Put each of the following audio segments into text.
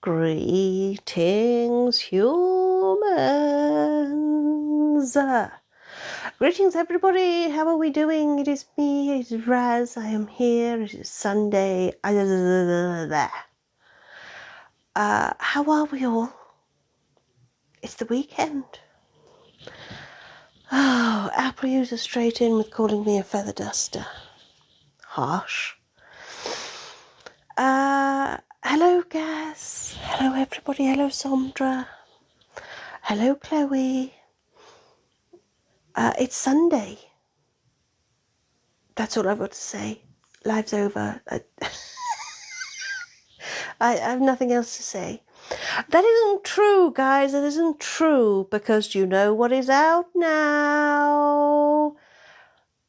Greetings, humans. Greetings, everybody. How are we doing? It is me, it is Raz. I am here. It is Sunday. How are we all? It's the weekend. Oh, Apple user straight in with calling me a feather duster. Harsh. Hello, Gaz. Hello, everybody. Hello, Sondra. Hello, Chloe. It's Sunday. That's all I've got to say. Life's over. I have nothing else to say. That isn't true, guys. That isn't true, because you know what is out now?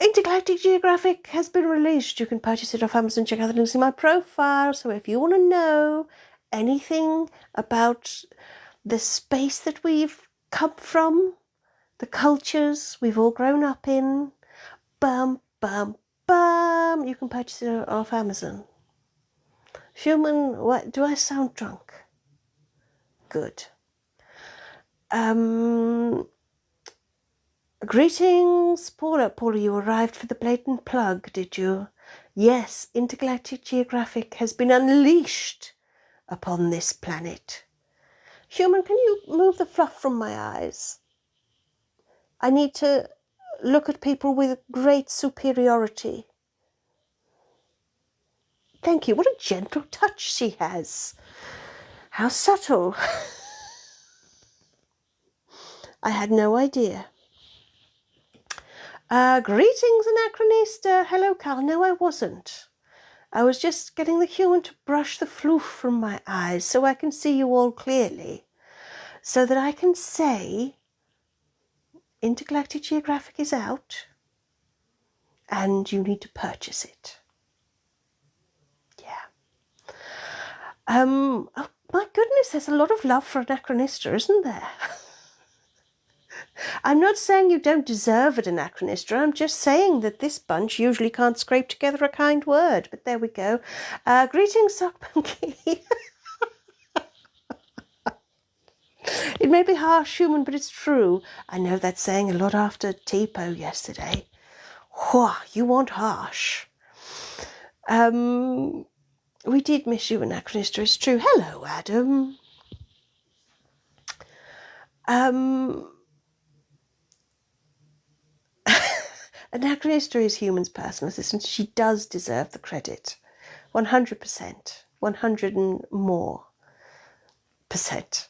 Intergalactic Geographic has been released. You can purchase it off Amazon. Check out the links in my profile. So if you want to know anything about the space that we've come from, the cultures we've all grown up in, bum, bum, bum, you can purchase it off Amazon. Human, what, do I sound drunk? Good. Greetings, Paula. Paula, you arrived for the blatant plug, did you? Yes, Intergalactic Geographic has been unleashed upon this planet. Human, can you move the fluff from my eyes? I need to look at people with great superiority. Thank you. What a gentle touch she has. How subtle. I had no idea. Greetings, Anachronista. Hello, Cal. No, I wasn't. I was just getting the human to brush the floof from my eyes so I can see you all clearly, so that I can say Intergalactic Geographic is out and you need to purchase it. Yeah. Oh, my goodness, there's a lot of love for Anachronista, isn't there? I'm not saying you don't deserve it, Anachronista. I'm just saying that this bunch usually can't scrape together a kind word. But there we go. Greetings, Sock Monkey. It may be harsh, human, but it's true. I know that saying a lot after Tipo yesterday. Whew, you want harsh. We did miss you, Anachronista. It's true. Hello, Adam. Anachronista is human's personal assistant. She does deserve the credit. 100%. 100 and more %.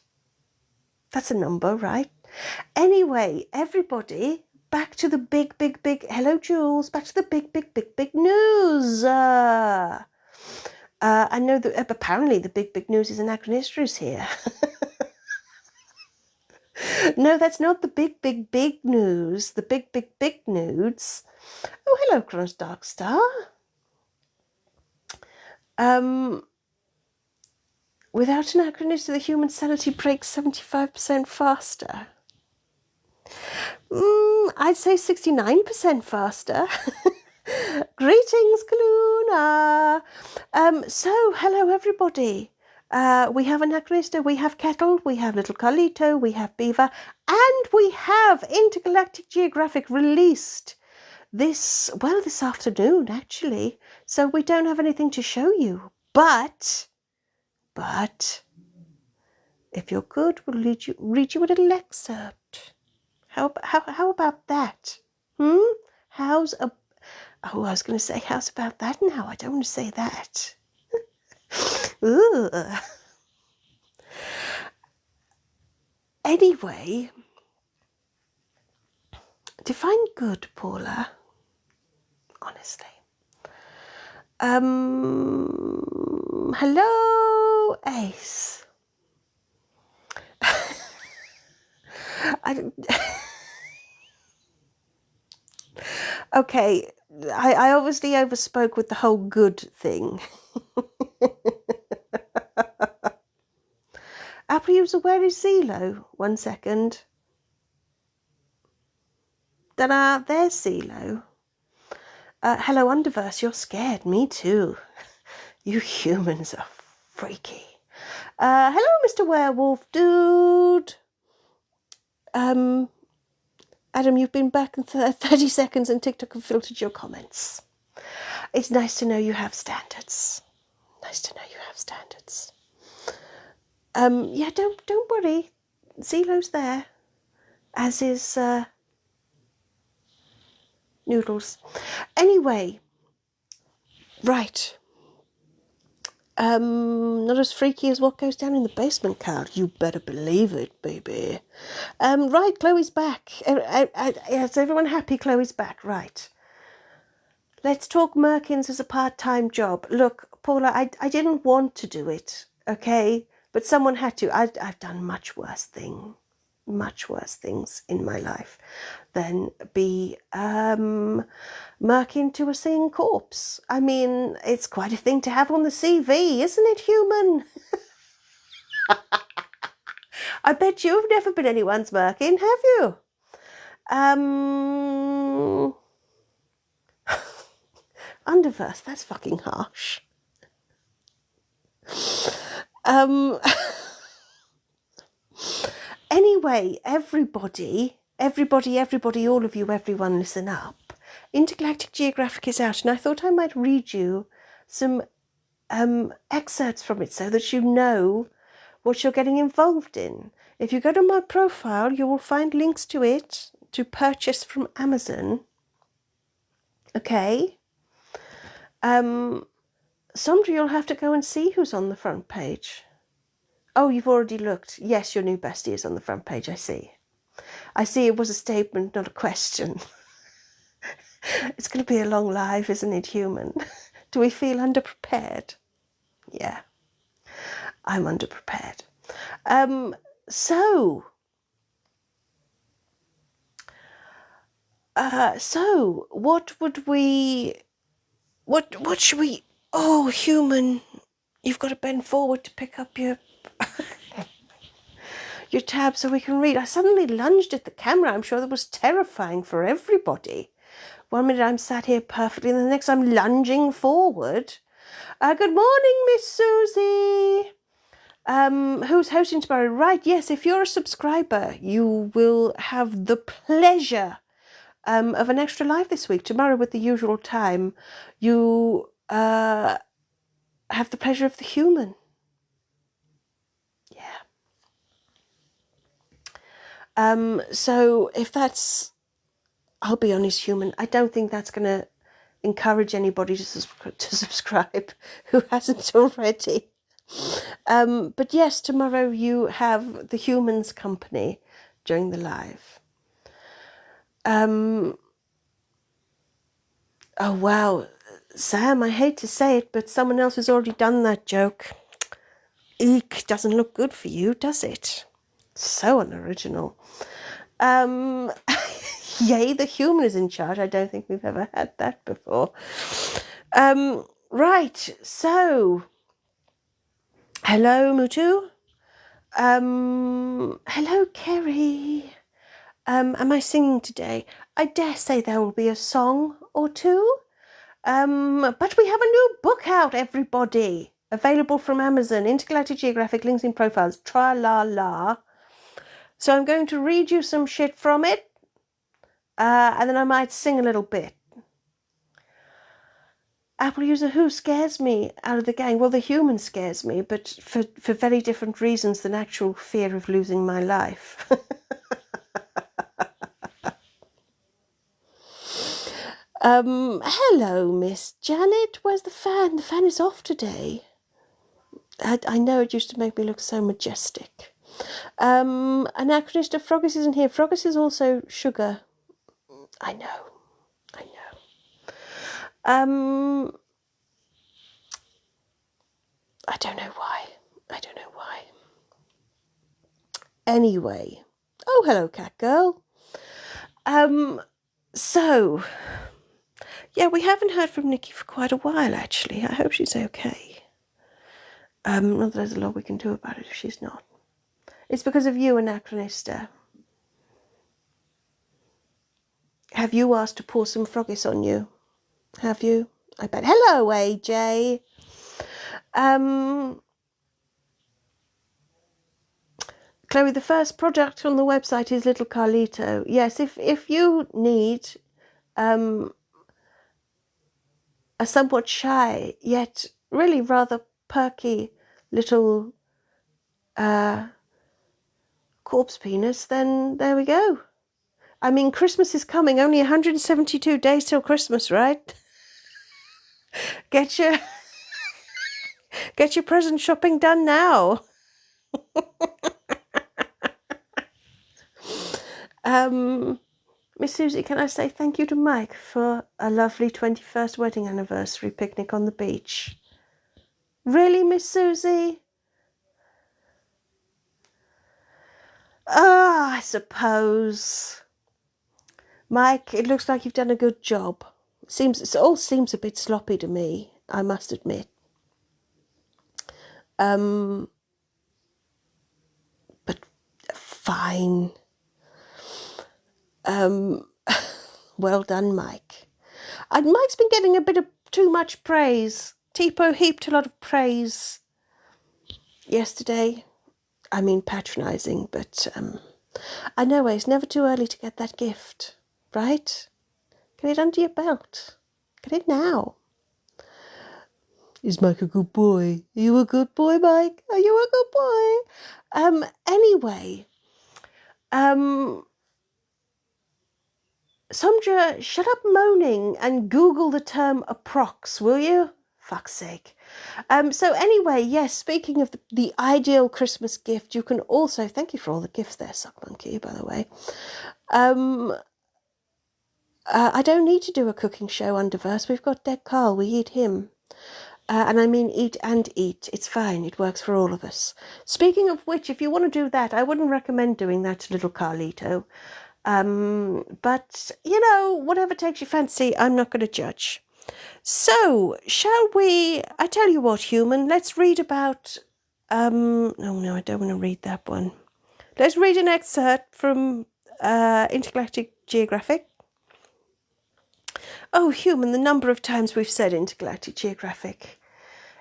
That's a number, right? Anyway, everybody, back to the big, big, big... Hello, Jules. Back to the big, big, big, big news. I know that apparently the big, big news is Anachronista is here. No, that's not the big, big, big news. The big, big, big nudes. Oh, hello, Cross Dark Star. Without Anachronista, the human sanity breaks 75% faster. I'd say 69% faster. Greetings, Kaluna. So, hello, everybody. We have Anachronista, we have Kettle, we have Little Carlito, we have Beaver, and we have Intergalactic Geographic released this afternoon, actually. So we don't have anything to show you, but if you're good, we'll read you a little excerpt. How about that? Oh, I was going to say, how's about that now? I don't want to say that. Anyway, define good, Paula. Honestly. Hello, Ace. Okay, I obviously overspoke with the whole good thing. Apple user, where is Zelo? 1 second. Ta-da, there's Zelo. Hello, Underverse, you're scared. Me too. You humans are freaky. Hello, Mr. Werewolf Dude. Adam, you've been back in 30 seconds and TikTok have filtered your comments. It's nice to know you have standards. Nice to know you have standards. Yeah, don't worry. Zelo's there, as is Noodles. Anyway, right. Not as freaky as what goes down in the basement, Carl. You better believe it, baby. Right, Chloe's back. Is everyone happy Chloe's back? Right. Let's talk Merkins as a part-time job. Look, Paula, I didn't want to do it, okay? But someone had to. I've done much worse things in my life than be Merkin to a singing corpse. I mean, it's quite a thing to have on the CV, isn't it, human? I bet you've never been anyone's Merkin, have you? Underverse, that's fucking harsh. Anyway, everybody, all of you, everyone, listen up. Intergalactic Geographic is out, and I thought I might read you some excerpts from it so that you know what you're getting involved in. If you go to my profile, you will find links to it to purchase from Amazon. Okay? Sandra, you'll have to go and see who's on the front page. Oh, you've already looked. Yes, your new bestie is on the front page, I see. I see it was a statement, not a question. It's going to be a long live, isn't it, human? Do we feel underprepared? Yeah, I'm underprepared. So what would we... What should we... Oh, human, you've got to bend forward to pick up your your tab so we can read. I suddenly lunged at the camera. I'm sure that was terrifying for everybody. 1 minute I'm sat here perfectly, and the next I'm lunging forward. Good morning, Miss Susie. Who's hosting tomorrow? Right, yes, if you're a subscriber, you will have the pleasure of an extra live this week. Tomorrow at the usual time, you have the pleasure of the human. Yeah. So if that's... I'll be honest, human, I don't think that's going to encourage anybody to subscribe who hasn't already. But yes, tomorrow you have the human's company during the live. Oh, wow. Sam, I hate to say it, but someone else has already done that joke. Eek, doesn't look good for you, does it? So unoriginal. Yay, the human is in charge. I don't think we've ever had that before. Right, so... Hello, Mutu. Hello, Kerry. Am I singing today? I dare say there will be a song or two. But we have a new book out, everybody. Available from Amazon. Intergalactic Geographic, links in profiles. Tra-la-la. So I'm going to read you some shit from it. And then I might sing a little bit. Apple user who scares me out of the gang? Well, the human scares me, but for very different reasons than actual fear of losing my life. Hello, Miss Janet. Where's the fan? The fan is off today. I know it used to make me look so majestic. Anachronist of Froggus isn't here. Froggus is also sugar. I know. I don't know why. Anyway. Oh, hello, cat girl. So, yeah, we haven't heard from Nikki for quite a while, actually. I hope she's okay. Not that there's a lot we can do about it if she's not. It's because of you, Anachronista. Have you asked to pour some Froggus on you? Have you? I bet. Hello, AJ. Chloe, the first product on the website is Little Carlito. Yes, if you need a somewhat shy yet really rather perky little corpse penis, then there we go. I mean, Christmas is coming. Only 172 days till Christmas, right? Get your present shopping done now. Miss Susie, can I say thank you to Mike for a lovely 21st wedding anniversary picnic on the beach? Really, Miss Susie? I suppose. Mike, it looks like you've done a good job. It all seems a bit sloppy to me, I must admit. But fine. Well done, Mike. Mike's been getting a bit of too much praise. Tipo heaped a lot of praise yesterday. I mean, patronising, but I know it's never too early to get that gift, right? Get it under your belt. Get it now. Is Mike a good boy? Are you a good boy, Mike? Are you a good boy? Anyway, Sondra, shut up moaning and Google the term approx, will you? Fuck's sake. So anyway, yes, speaking of the ideal Christmas gift, you can also, thank you for all the gifts there, Suck Monkey, by the way. I don't need to do a cooking show under verse. We've got Dead Carl, we eat him. And I mean eat and eat. It's fine, it works for all of us. Speaking of which, if you want to do that, I wouldn't recommend doing that to little Carlito. But, you know, whatever takes your fancy, I'm not going to judge. So, shall we, I tell you what, human, let's read about, no, I don't want to read that one. Let's read an excerpt from Intergalactic Geographic. Oh, human, the number of times we've said Intergalactic Geographic.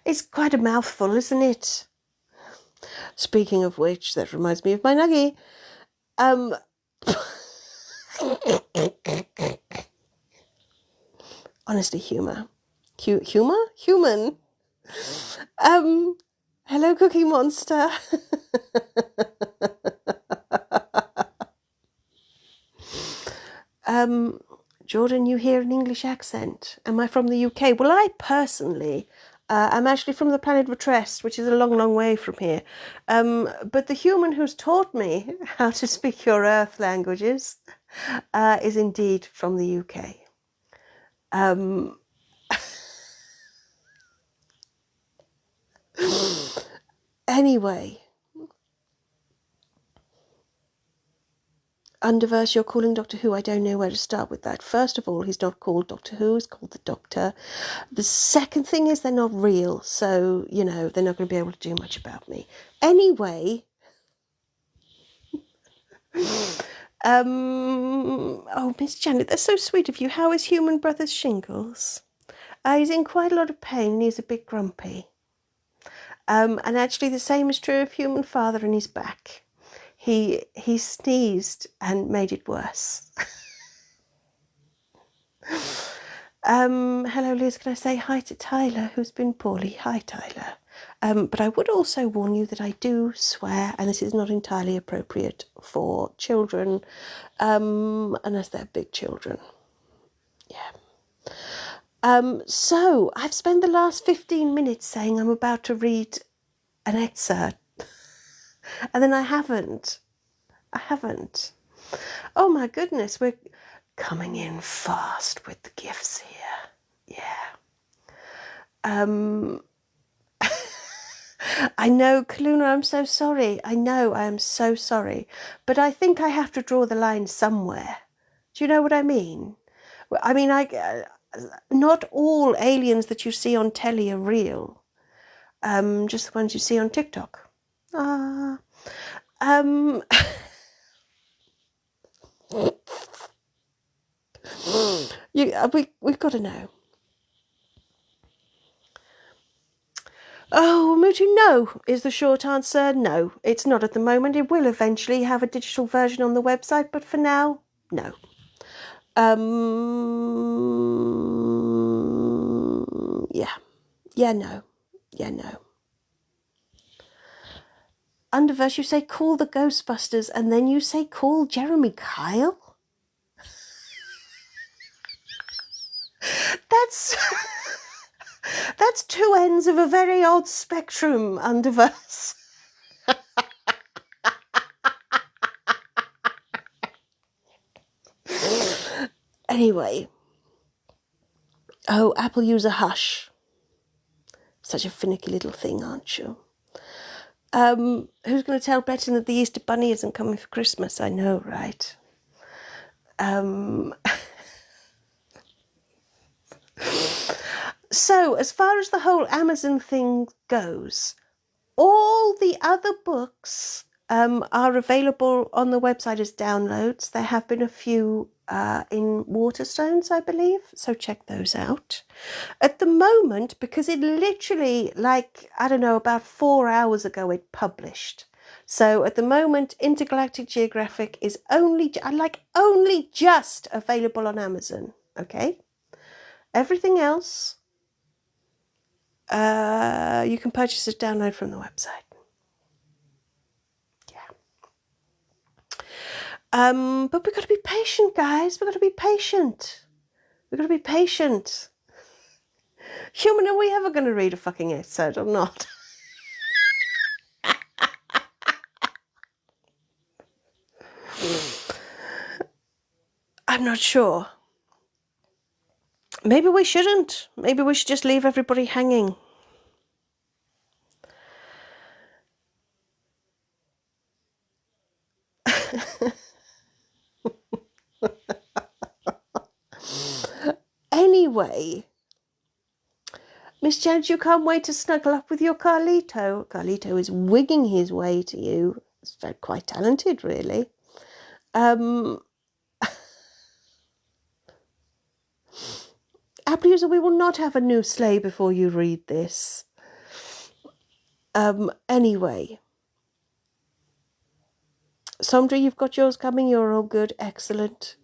It's quite a mouthful, isn't it? Speaking of which, that reminds me of my nuggie. Honestly, human. Hello, Cookie Monster. Jordan, you hear an English accent. Am I from the UK? Well, I personally am actually from the planet Retrest, which is a long, long way from here. But the human who's taught me how to speak your Earth languages is indeed from the UK. Anyway, Underverse, you're calling Doctor Who. I don't know where to start with that. First of all, he's not called Doctor Who, he's called the Doctor. The second thing is they're not real, so, you know, they're not going to be able to do much about me. Anyway, oh, Miss Janet, that's so sweet of you. How is Human Brother's shingles? He's in quite a lot of pain and he's a bit grumpy. And actually the same is true of Human Father and his back. He sneezed and made it worse. Hello, Liz. Can I say hi to Tyler, who's been poorly? Hi, Tyler. But I would also warn you that I do swear, and this is not entirely appropriate for children, unless they're big children. Yeah. So I've spent the last 15 minutes saying I'm about to read an excerpt. And then I haven't. Oh my goodness, we're coming in fast with the gifts here. Yeah. I know, Kaluna, I'm so sorry. I know, I am so sorry. But I think I have to draw the line somewhere. Do you know what I mean? I mean, not all aliens that you see on telly are real. Just the ones you see on TikTok. We've got to know. Oh, Mutu, no, is the short answer. No, it's not at the moment. It will eventually have a digital version on the website, but for now, no. Yeah. Yeah, no. Yeah, no. Underverse, you say call the Ghostbusters, and then you say call Jeremy Kyle? That's... That's two ends of a very odd spectrum, Underverse. Anyway. Oh, Apple user hush. Such a finicky little thing, aren't you? Who's going to tell Betty that the Easter Bunny isn't coming for Christmas? I know, right? So, as far as the whole Amazon thing goes, all the other books are available on the website as downloads. There have been a few in Waterstones, I believe, so check those out. At the moment, because it literally, like, I don't know, about 4 hours ago it published. So at the moment, Intergalactic Geographic is only just available on Amazon, okay? Everything else, you can purchase as download from the website. But we've got to be patient, guys. We've got to be patient. We've got to be patient. Human, are we ever going to read a fucking excerpt or not? I'm not sure. Maybe we shouldn't. Maybe we should just leave everybody hanging. Anyway, Miss Janet, you can't wait to snuggle up with your Carlito. Carlito is wigging his way to you. He's quite talented, really. Apple user, we will not have a new sleigh before you read this. Anyway. Sondra, you've got yours coming. You're all good. Excellent.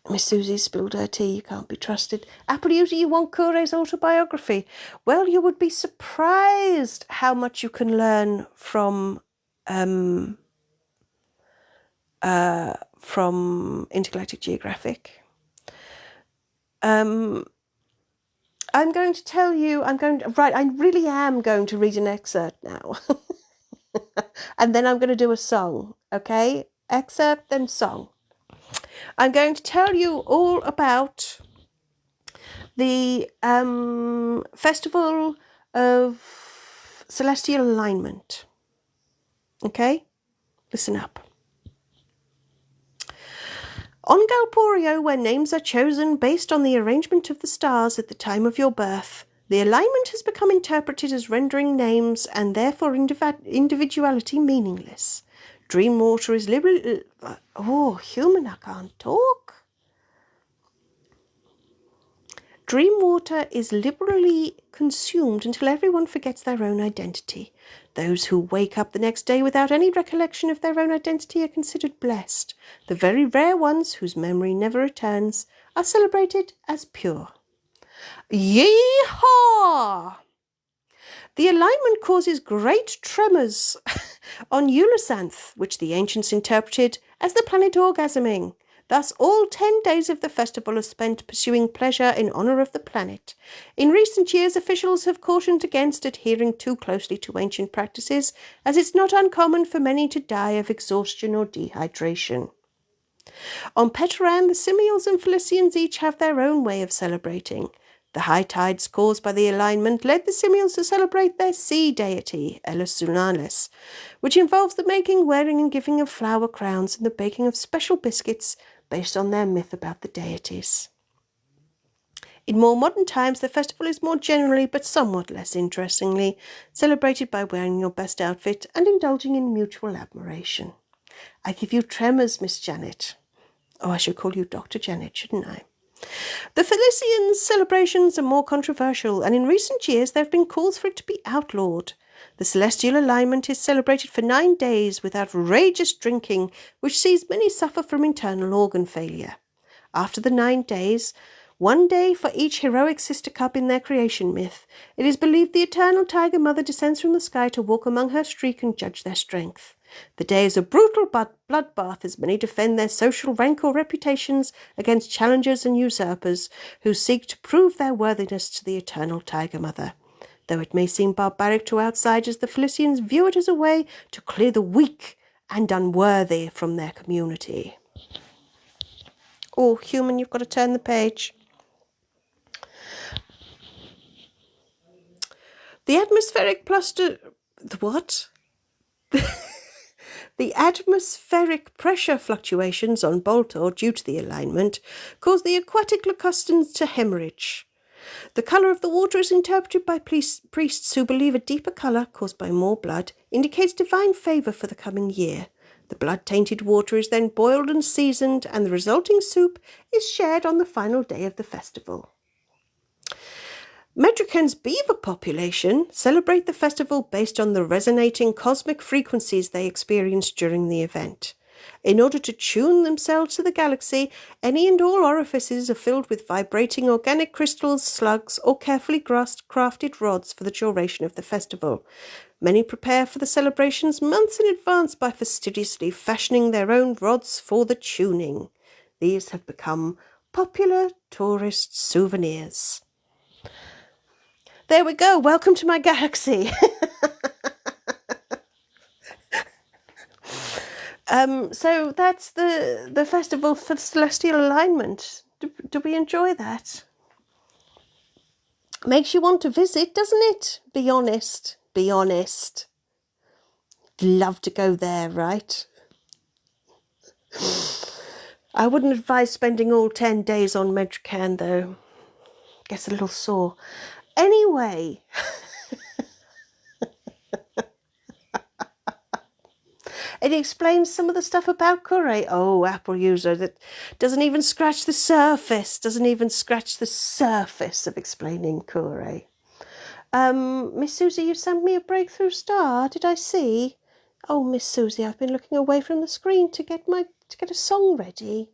Miss Susie spilled her tea. You can't be trusted. Apple user, you want Kure's autobiography? Well, you would be surprised how much you can learn from Intergalactic Geographic. I'm going to tell you, I really am going to read an excerpt now. And then I'm going to do a song, okay? Excerpt, then song. I'm going to tell you all about the Festival of Celestial Alignment. Okay? Listen up. On Galporio, where names are chosen based on the arrangement of the stars at the time of your birth, the alignment has become interpreted as rendering names and therefore individuality meaningless. Dreamwater is liberally... Oh, human, I can't talk. Dreamwater is liberally consumed until everyone forgets their own identity. Those who wake up the next day without any recollection of their own identity are considered blessed. The very rare ones, whose memory never returns, are celebrated as pure. Yeehaw! The alignment causes great tremors on Eulosanth, which the ancients interpreted as the planet orgasming. Thus, all 10 days of the festival are spent pursuing pleasure in honour of the planet. In recent years, officials have cautioned against adhering too closely to ancient practices, as it's not uncommon for many to die of exhaustion or dehydration. On Peteran, the Simials and Felicians each have their own way of celebrating. The high tides caused by the alignment led the Simials to celebrate their sea deity, Elis Sunales, which involves the making, wearing and giving of flower crowns and the baking of special biscuits based on their myth about the deities. In more modern times, the festival is more generally, but somewhat less interestingly, celebrated by wearing your best outfit and indulging in mutual admiration. I give you tremors, Miss Janet. Oh, I should call you Dr. Janet, shouldn't I? The Felicians' celebrations are more controversial, and in recent years there have been calls for it to be outlawed. The celestial alignment is celebrated for 9 days with outrageous drinking, which sees many suffer from internal organ failure. After the 9 days, 1 day for each heroic sister cub in their creation myth, it is believed the eternal Tiger Mother descends from the sky to walk among her streak and judge their strength. The day is a brutal bloodbath as many defend their social rank or reputations against challengers and usurpers who seek to prove their worthiness to the eternal Tiger Mother. Though it may seem barbaric to outsiders, the Felicians view it as a way to clear the weak and unworthy from their community. Oh, human, you've got to turn the page. The atmospheric cluster... What? The atmospheric pressure fluctuations on Baltor due to the alignment cause the aquatic lacustans to hemorrhage. The colour of the water is interpreted by priests who believe a deeper colour, caused by more blood, indicates divine favour for the coming year. The blood-tainted water is then boiled and seasoned, and the resulting soup is shared on the final day of the festival. Medrican's beaver population celebrate the festival based on the resonating cosmic frequencies they experience during the event. In order to tune themselves to the galaxy, any and all orifices are filled with vibrating organic crystals, slugs, or carefully crafted rods for the duration of the festival. Many prepare for the celebrations months in advance by fastidiously fashioning their own rods for the tuning. These have become popular tourist souvenirs. There we go. Welcome to my galaxy. So that's the Festival for Celestial Alignment. Do we enjoy that? Makes you want to visit, doesn't it? Be honest. Be honest. Love to go there, right? I wouldn't advise spending all 10 days on Medrican, though. Gets a little sore. Anyway, it explains some of the stuff about Kure. Oh, Apple user, that doesn't even scratch the surface. Doesn't even scratch the surface of explaining Kure. Miss Susie, you sent me a breakthrough star. Did I see? Oh, Miss Susie, I've been looking away from the screen to get a song ready.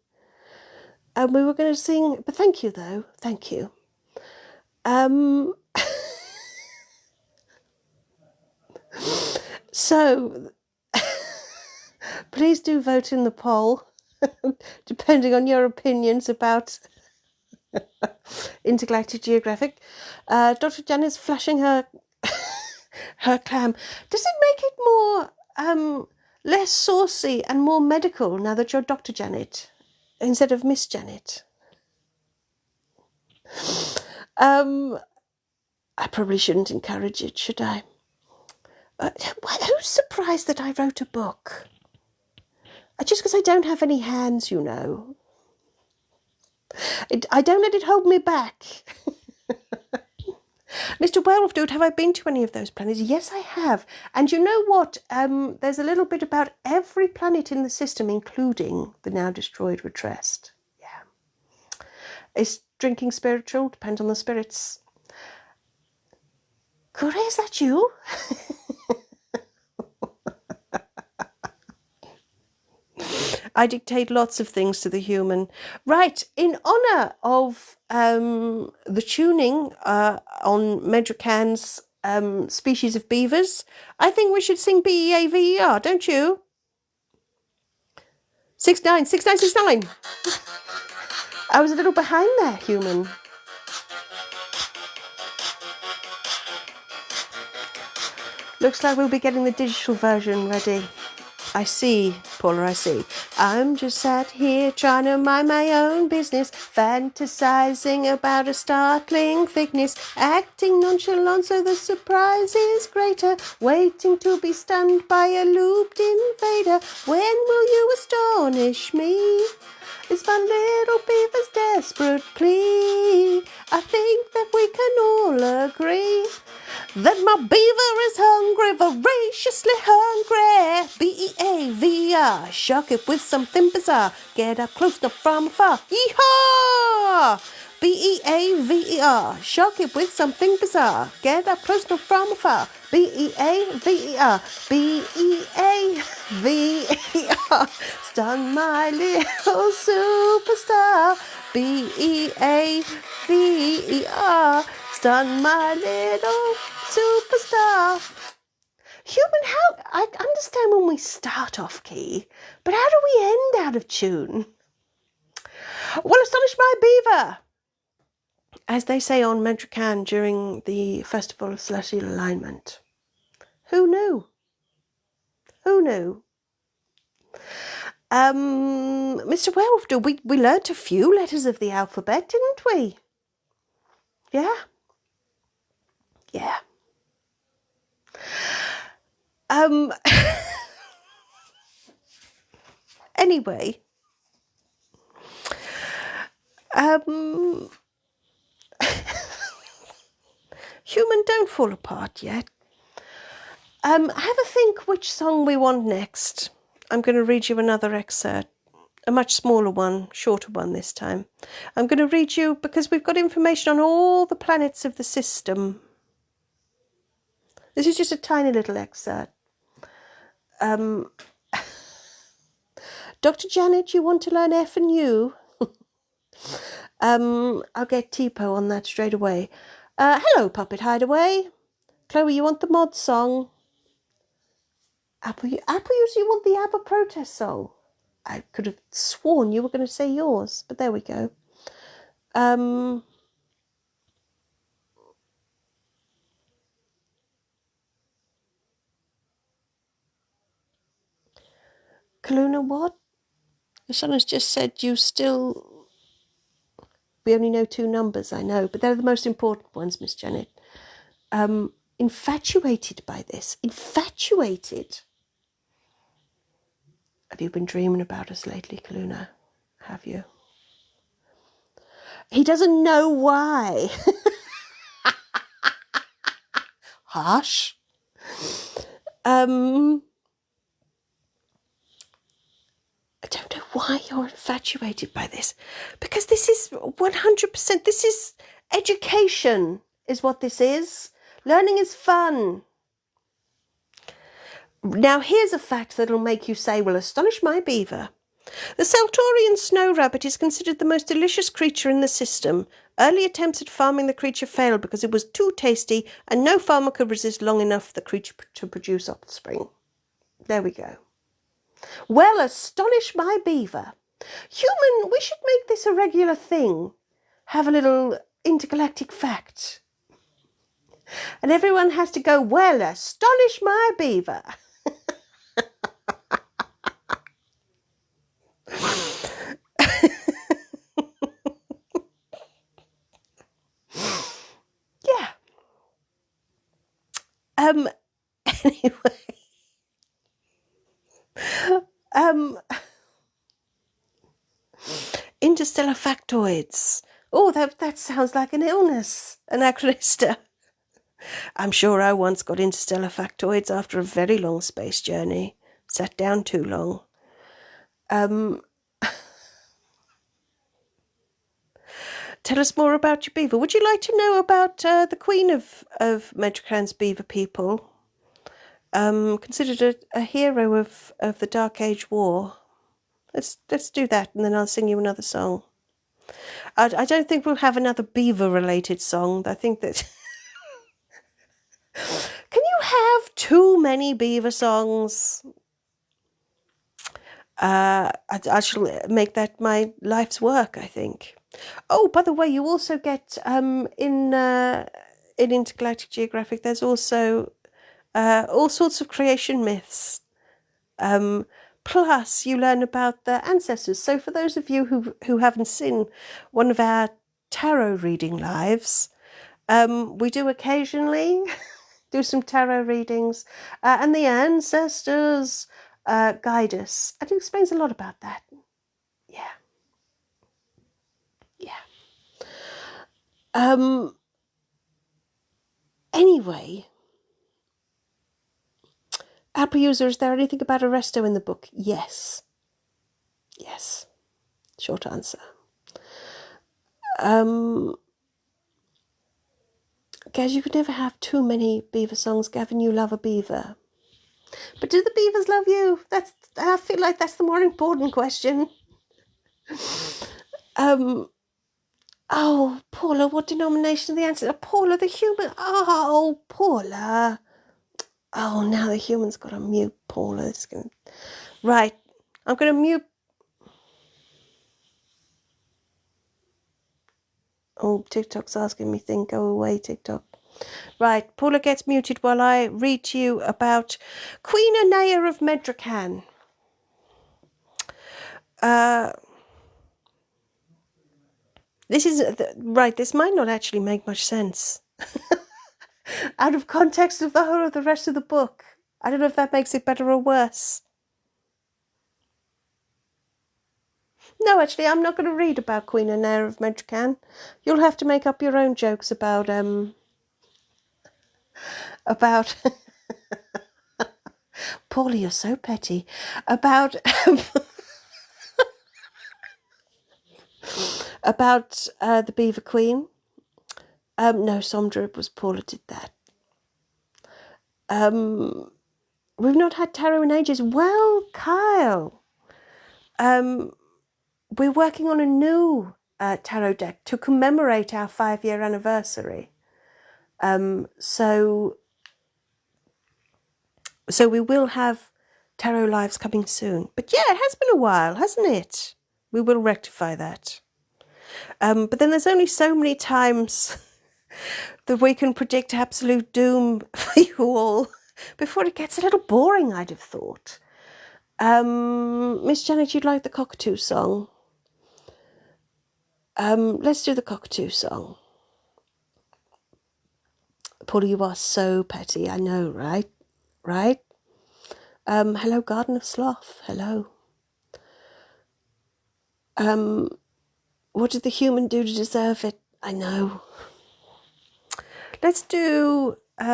And we were going to sing, but thank you though. Thank you. So please do vote in the poll, depending on your opinions about Intergalactic Geographic. Dr. Janet's flashing her her clam. Does it make it more less saucy and more medical now that you're Dr. Janet instead of Miss Janet? I probably shouldn't encourage it, should I? Who's surprised that I wrote a book? Just because I don't have any hands, you know. I don't let it hold me back. Mr. Werewolf Dude, have I been to any of those planets? Yes, I have. And you know what? There's a little bit about every planet in the system, including the now destroyed Retrest. Yeah. Is drinking spiritual? Depends on the spirits. Kure, is that you? I dictate lots of things to the human. Right, in honour of the tuning on Medrican's species of beavers, I think we should sing BEAVER, don't you? 69, 69, 69. I was a little behind there, human. Looks like we'll be getting the digital version ready. I see, Paula, I see. I'm just sat here trying to mind my own business, fantasizing about a startling thickness, acting nonchalant so the surprise is greater, waiting to be stunned by a looped invader. When will you astonish me? It's my little beaver's desperate plea. I think that we can all agree that my beaver is hungry, voraciously hungry. B-E-A-V-E-R, shock it with something bizarre. Get up close, not from afar. Yee-haw! B-E-A-V-E-R, shock it with something bizarre. Get up close, not from afar. B-E-A-V-E-R, B-E-A-V-E-R. Stun my little superstar. B-E-A-V-E-R. Stun my little superstar. Human, how I understand when we start off key, but how do we end out of tune? Well, astonish my beaver, as they say on Medrican during the Festival of Celestial Alignment. Who knew? Who knew? Mr. Werewolf, we learnt a few letters of the alphabet, didn't we? Yeah. Yeah. Anyway, human, don't fall apart yet. Have a think which song we want next. I'm going to read you another excerpt, a much smaller one, shorter one this time. I'm going to read you, because we've got information on all the planets of the system. This is just a tiny little excerpt. Dr. Janet, you want to learn F and U? I'll get Tipo on that straight away. Hello, Puppet Hideaway. Chloe, you want the mod song? Apple, you want the ABBA protest song? I could have sworn you were going to say yours, but there we go. Kaluna, what? Your son has just said we only know 2 numbers, I know, but they're the most important ones, Miss Janet. Infatuated by this. Infatuated. Have you been dreaming about us lately, Kaluna? Have you? He doesn't know why. Harsh. I don't know why you're infatuated by this. Because this is 100%, this is education, is what this is. Learning is fun. Now, here's a fact that'll make you say, well, astonish my beaver. The Saltorian snow rabbit is considered the most delicious creature in the system. Early attempts at farming the creature failed because it was too tasty and no farmer could resist long enough for the creature to produce offspring. There we go. Well, astonish my beaver. Human, we should make this a regular thing. Have a little intergalactic fact. And everyone has to go, well, astonish my beaver. Yeah. Anyway. Interstellar factoids. Oh, that sounds like an illness, anachronista. I'm sure I once got interstellar factoids after a very long space journey. Sat down too long. Tell us more about your beaver. Would you like to know about the queen of Medrican's beaver people? Considered a hero of the Dark Age War. Let's do that, and then I'll sing you another song. I don't think we'll have another beaver-related song. I think that... Can you have too many beaver songs? I shall make that my life's work, I think. Oh, by the way, you also get in Intergalactic Geographic, there's also all sorts of creation myths. Plus, you learn about their ancestors. So for those of you who haven't seen one of our tarot reading lives, we do occasionally do some tarot readings, and the ancestors guide us. And it explains a lot about that. Yeah. Anyway, Apple user, is there anything about Arresto in the book? Yes. Yes. Short answer. Guys, you could never have too many beaver songs. Gavin, you love a beaver. But do the beavers love you? I feel like that's the more important question. Oh, Paula, what denomination of the ancestor? Paula, the human. Oh, Paula. Oh, now the human's got to mute Paula. Right, I'm going to mute. Oh, TikTok's asking me thing. Go away, TikTok. Right, Paula gets muted while I read to you about Queen Anea of Medracan. This might not actually make much sense. Out of context of the whole of the rest of the book. I don't know if that makes it better or worse. No, actually, I'm not going to read about Queen Anea of Medracan. You'll have to make up your own jokes about Paula, you're so petty. About the Beaver Queen. No, Somdra, was Paula did that. We've not had tarot in ages. Well, Kyle, we're working on a new tarot deck to commemorate our 5-year anniversary. So we will have tarot lives coming soon. But yeah, it has been a while, hasn't it? We will rectify that. But then there's only so many times that we can predict absolute doom for you all before it gets a little boring, I'd have thought. Miss Janet, you'd like the cockatoo song? Let's do the cockatoo song. Paula, you are so petty, I know, right? Right? Hello, Garden of Sloth. Hello. What did the human do to deserve it? I know. Let's do the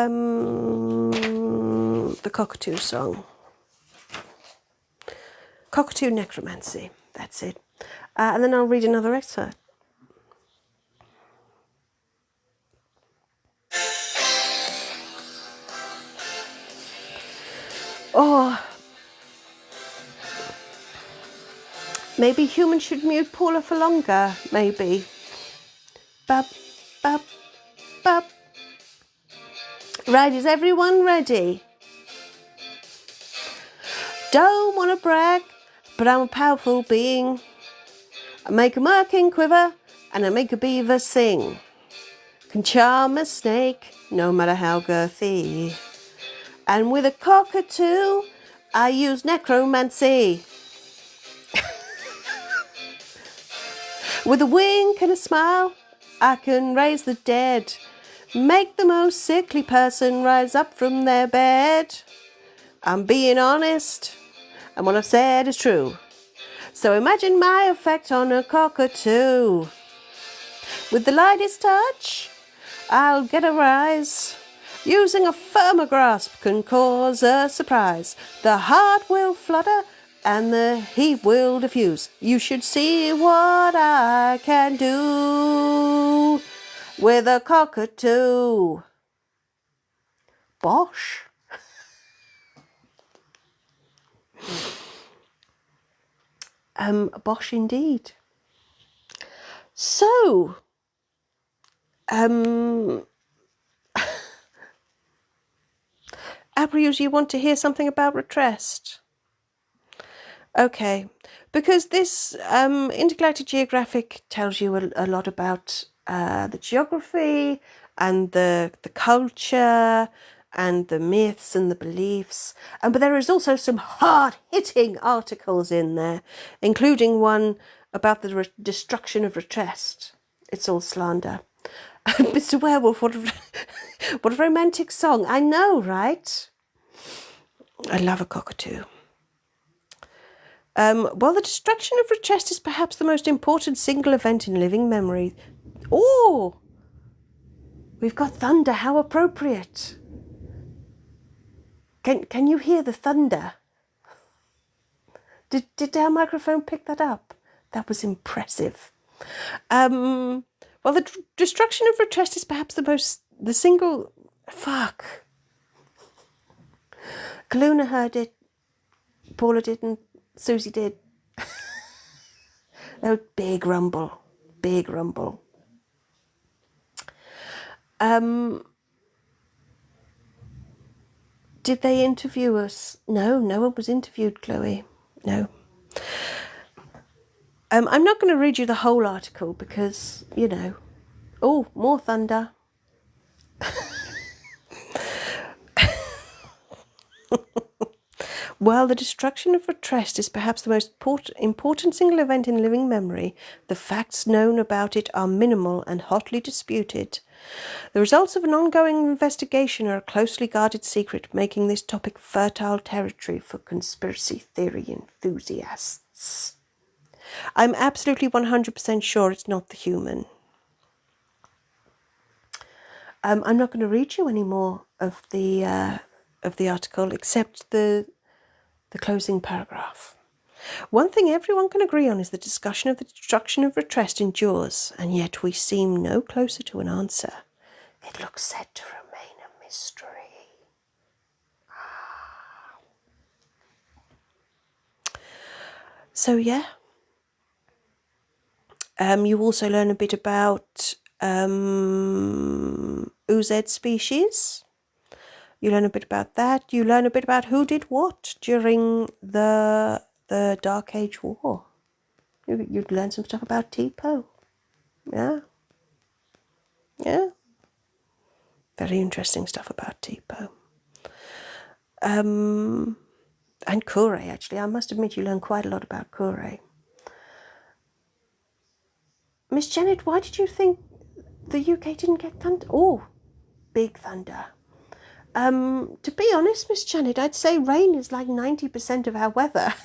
cockatoo song. Cockatoo necromancy. That's it. And then I'll read another excerpt. Oh, maybe humans should mute Paula for longer. Maybe. Bub, bub, bub. Right, is everyone ready? Don't want to brag, but I'm a powerful being. I make a merkin quiver, and I make a beaver sing. Can charm a snake, no matter how girthy. And with a cockatoo, I use necromancy. With a wink and a smile, I can raise the dead. Make the most sickly person rise up from their bed. I'm being honest, and what I've said is true. So imagine my effect on a cockatoo. With the lightest touch, I'll get a rise. Using a firmer grasp can cause a surprise. The heart will flutter and the heat will diffuse. You should see what I can do with a cockatoo. Bosh. Bosh indeed. So, Abrius, you want to hear something about Retrest? Okay, because this Intergalactic Geographic tells you a lot about the geography and the culture and the myths and the beliefs. But there is also some hard-hitting articles in there, including one about the destruction of Retrest. It's all slander. Mr. Werewolf, what a romantic song. I know, right? I love a cockatoo. Well, the destruction of Retrest is perhaps the most important single event in living memory. Oh, We've got thunder, how appropriate. Can you hear the thunder? Did our microphone pick that up? That was impressive. Well, the destruction of Retrest is perhaps the single... Fuck. Kaluna heard it. Paula didn't. Susie did. Oh, big rumble. Big rumble. Did they interview us? No, no one was interviewed, Chloe. No. I'm not going to read you the whole article because, you know... Oh, more thunder. While the destruction of Retrest is perhaps the most important single event in living memory, the facts known about it are minimal and hotly disputed. The results of an ongoing investigation are a closely guarded secret, making this topic fertile territory for conspiracy theory enthusiasts. I'm absolutely 100% sure it's not the human. I'm not going to read you any more of the article except the closing paragraph. One thing everyone can agree on is the discussion of the destruction of Retrest endures, and yet we seem no closer to an answer. It looks set to remain a mystery. So yeah. You also learn a bit about OZ species. You learn a bit about that. You learn a bit about who did what during the Dark Age War. You learn some stuff about Tipo. Yeah. Yeah. Very interesting stuff about Tipo. And Kure, actually. I must admit you learn quite a lot about Kure. Miss Janet, why did you think the UK didn't get thunder? Oh, big thunder. To be honest, Miss Janet, I'd say rain is like 90% of our weather.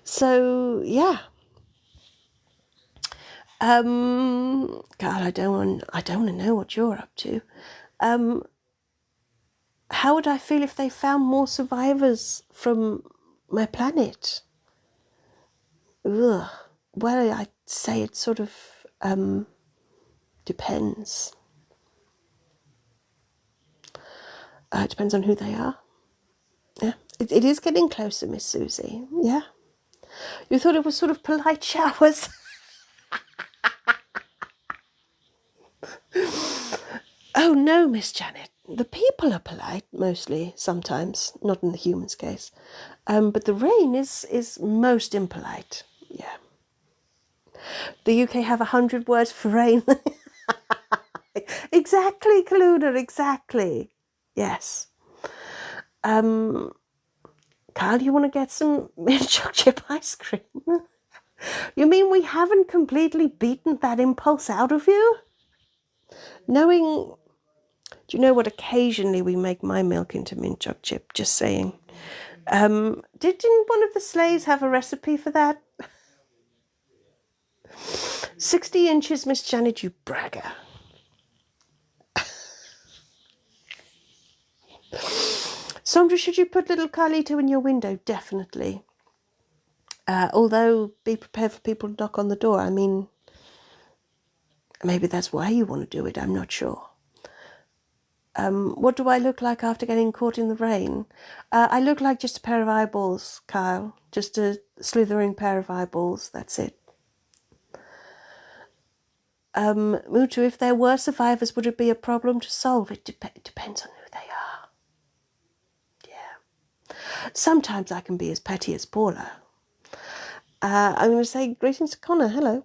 So, yeah. God, I don't want to know what you're up to. How would I feel if they found more survivors from my planet? Ugh. Well, I'd say it sort of depends. It depends on who they are. Yeah, it is getting closer, Miss Susie. Yeah. You thought it was sort of polite showers. Oh no, Miss Janet. The people are polite, mostly, sometimes, not in the human's case. But the rain is most impolite. Yeah. The UK have 100 words for rain. Exactly, Kaluna, exactly. Yes. Carl, you want to get some mint chocolate chip ice cream? You mean we haven't completely beaten that impulse out of you? Knowing... Do you know what? Occasionally we make my milk into mint choc chip, just saying. Didn't one of the sleighs have a recipe for that? 60 inches, Miss Janet, you bragger. Sandra, should you put little Carlito in your window? Definitely. Although, be prepared for people to knock on the door. I mean, maybe that's why you want to do it, I'm not sure. What do I look like after getting caught in the rain? I look like just a pair of eyeballs, Kyle. Just a slithering pair of eyeballs, that's it. Mutu, if there were survivors, would it be a problem to solve? It depends on who they are. Yeah. Sometimes I can be as petty as Paula. I'm going to say greetings to Connor, hello.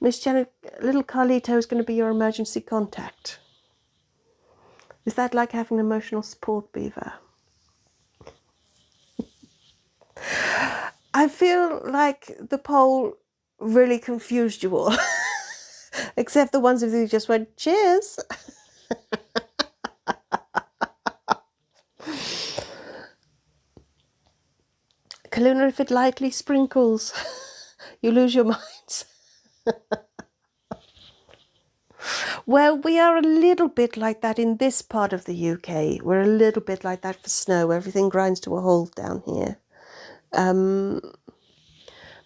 Miss Janet, little Carlito is going to be your emergency contact. Is that like having an emotional support beaver? I feel like the poll really confused you all. Except the ones of you who just went, cheers. Kaluna, if it lightly sprinkles, you lose your minds. Well, we are a little bit like that in this part of the UK. We're a little bit like that for snow. Everything grinds to a halt down here.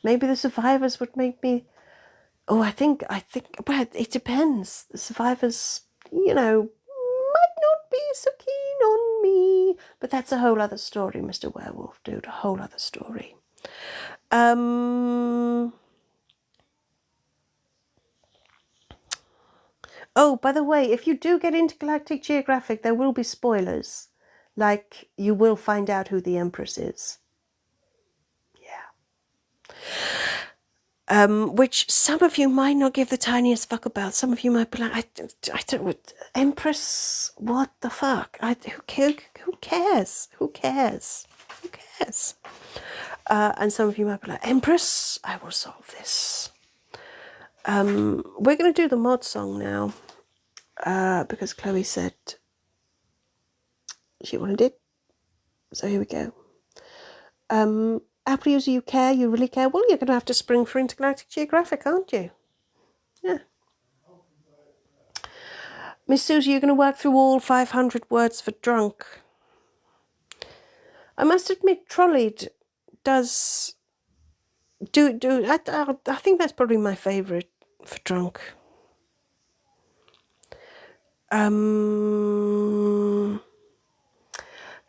Maybe the survivors would make me... Oh, I think, well, it depends. The survivors, you know, might not be so keen on me. But that's a whole other story, Mr. Werewolf Dude, a whole other story. Oh, by the way, if you do get Intergalactic Geographic, there will be spoilers. Like, you will find out who the Empress is. Yeah. Which some of you might not give the tiniest fuck about. Some of you might be like, I don't... Empress? What the fuck? Who cares? Who cares? Who cares? And some of you might be like, Empress, I will solve this. We're going to do the mod song now. Because Chloe said she wanted it. So here we go. Apple user, you care? You really care? Well, you're going to have to spring for Intergalactic Geographic, aren't you? Yeah. Miss Susie, you're going to work through all 500 words for drunk. I must admit, Trolleyed does... I think that's probably my favourite for drunk.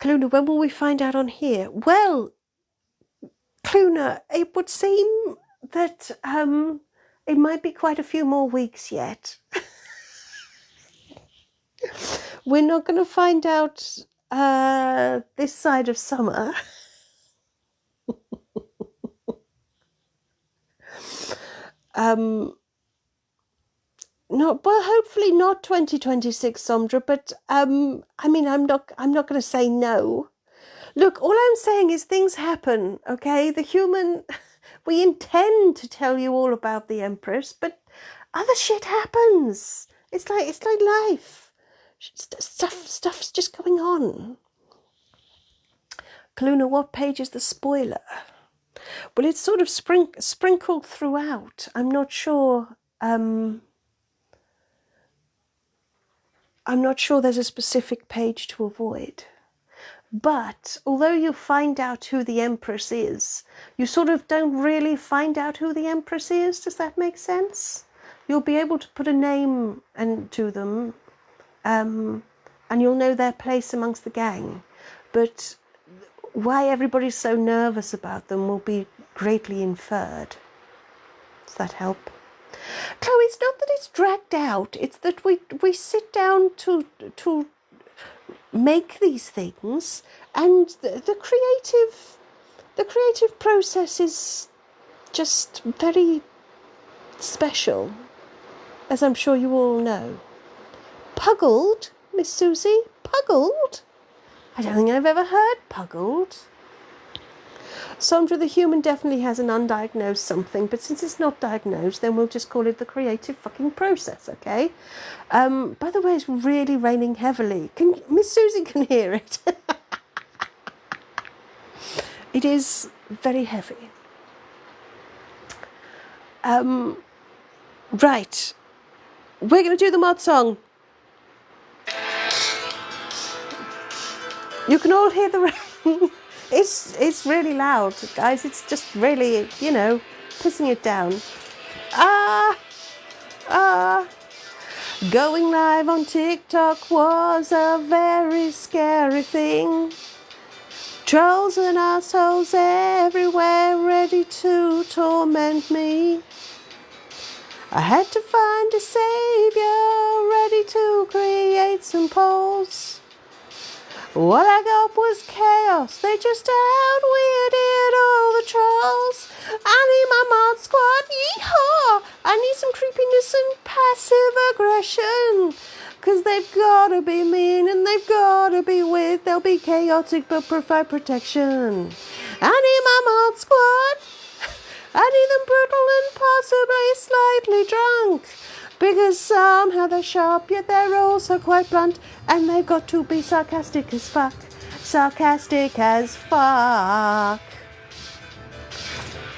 Kaluna, when will we find out on here? Well, Kaluna, it would seem that it might be quite a few more weeks yet. We're not going to find out this side of summer. Well, hopefully not 2026, Sondra, but I mean, I'm not going to say no. Look, all I'm saying is things happen, okay? We intend to tell you all about the Empress, but other shit happens. It's like life. Stuff's just going on. Kaluna, what page is the spoiler? Well, it's sort of sprinkled throughout. I'm not sure. I'm not sure there's a specific page to avoid. But although you find out who the Empress is, you sort of don't really find out who the Empress is. Does that make sense? You'll be able to put a name to them, and you'll know their place amongst the gang. But why everybody's so nervous about them will be greatly inferred. Does that help? Chloe, it's not that it's dragged out, it's that we sit down to make these things, and the creative process is just very special, as I'm sure you all know. Puggled, Miss Susie? Puggled? I don't think I've ever heard puggled. Sondra, the human definitely has an undiagnosed something, but since it's not diagnosed, then we'll just call it the creative fucking process, okay? By the way, it's really raining heavily. Miss Susie can hear it. It is very heavy. Right. We're going to do the mod song. You can all hear the rain. It's really loud, guys. It's just really, you know, pissing it down. Going live on TikTok was a very scary thing. Trolls and assholes everywhere ready to torment me. I had to find a savior ready to create some polls. What I got was chaos, they just outwitted all the trolls. I need my mod squad, yeehaw! I need some creepiness and passive aggression. Cause they've gotta be mean and they've gotta be weird. They'll be chaotic but provide protection. I need my mod squad. I need them brutal and possibly slightly drunk. Because somehow they're sharp, yet they're also quite blunt. And they've got to be sarcastic as fuck. Sarcastic as fuck.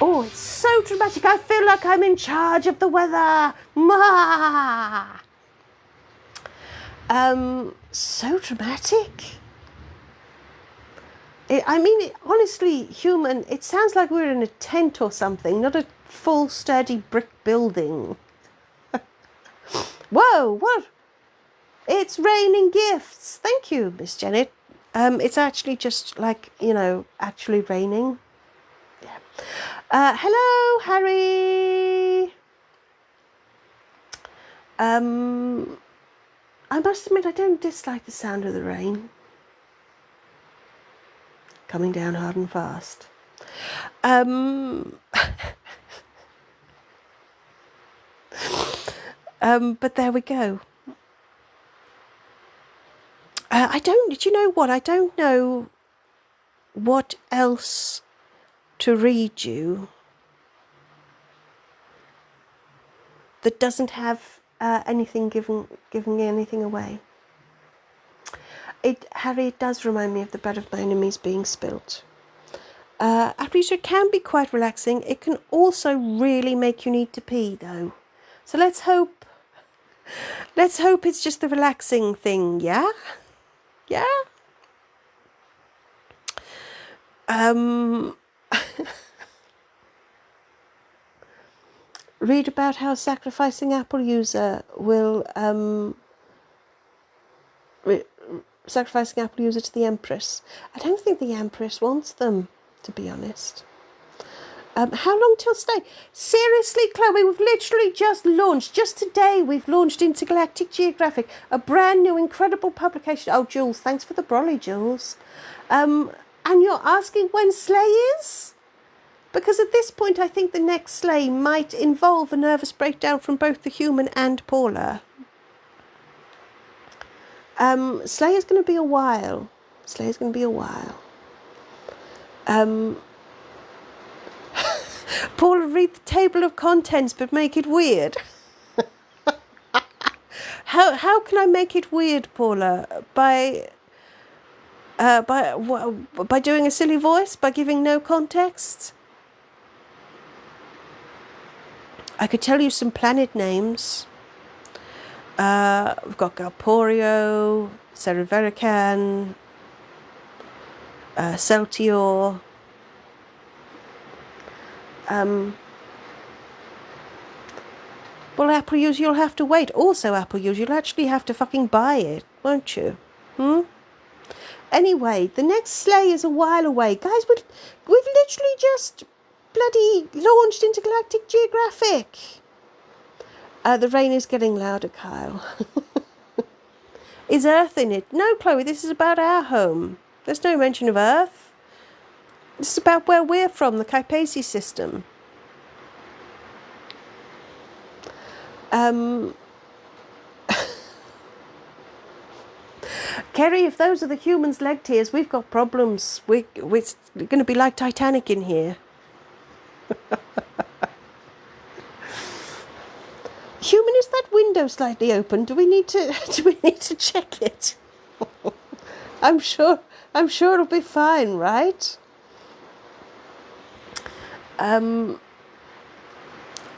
Oh, it's so dramatic. I feel like I'm in charge of the weather. Ma. So dramatic. Honestly, human, it sounds like we're in a tent or something, not a full, sturdy brick building. Whoa, what? It's raining gifts. Thank you, Miss Janet. It's actually just like, actually raining. Yeah. Hello, Harry. I must admit, I don't dislike the sound of the rain. Coming down hard and fast. But there we go. Do you know what? I don't know what else to read you that doesn't have anything giving anything away. Harry, it does remind me of the blood of my enemies being spilt. It can be quite relaxing. It can also really make you need to pee, though. So let's hope it's just the relaxing thing, yeah? Yeah? Read about how sacrificing Apple user will sacrificing Apple user to the Empress. I don't think the Empress wants them, to be honest. How long till stay? Seriously, Chloe, we've literally just launched. Just today, we've launched Intergalactic Geographic, a brand new, incredible publication. Oh, Jules, thanks for the brolly, Jules. And you're asking when Slay is? Because at this point, I think the next Slay might involve a nervous breakdown from both the human and Paula. Slay is going to be a while. Paula, read the table of contents, but make it weird. How can I make it weird, Paula? By doing a silly voice? By giving no context? I could tell you some planet names. We've got Galporio, Cereverican, Celtior. Well, Apple use, you'll have to wait. Also, Apple use, you'll actually have to fucking buy it, won't you? Anyway, the next Slay is a while away. Guys, we've literally just bloody launched Intergalactic Geographic. The rain is getting louder, Kyle. Is Earth in it? No, Chloe, this is about our home. There's no mention of Earth. This is about where we're from, the Capesi system. Kerry, if those are the humans' leg tears, we've got problems. We're going to be like Titanic in here. Human, is that window slightly open? Do we need to check it? I'm sure it'll be fine, right? Oh,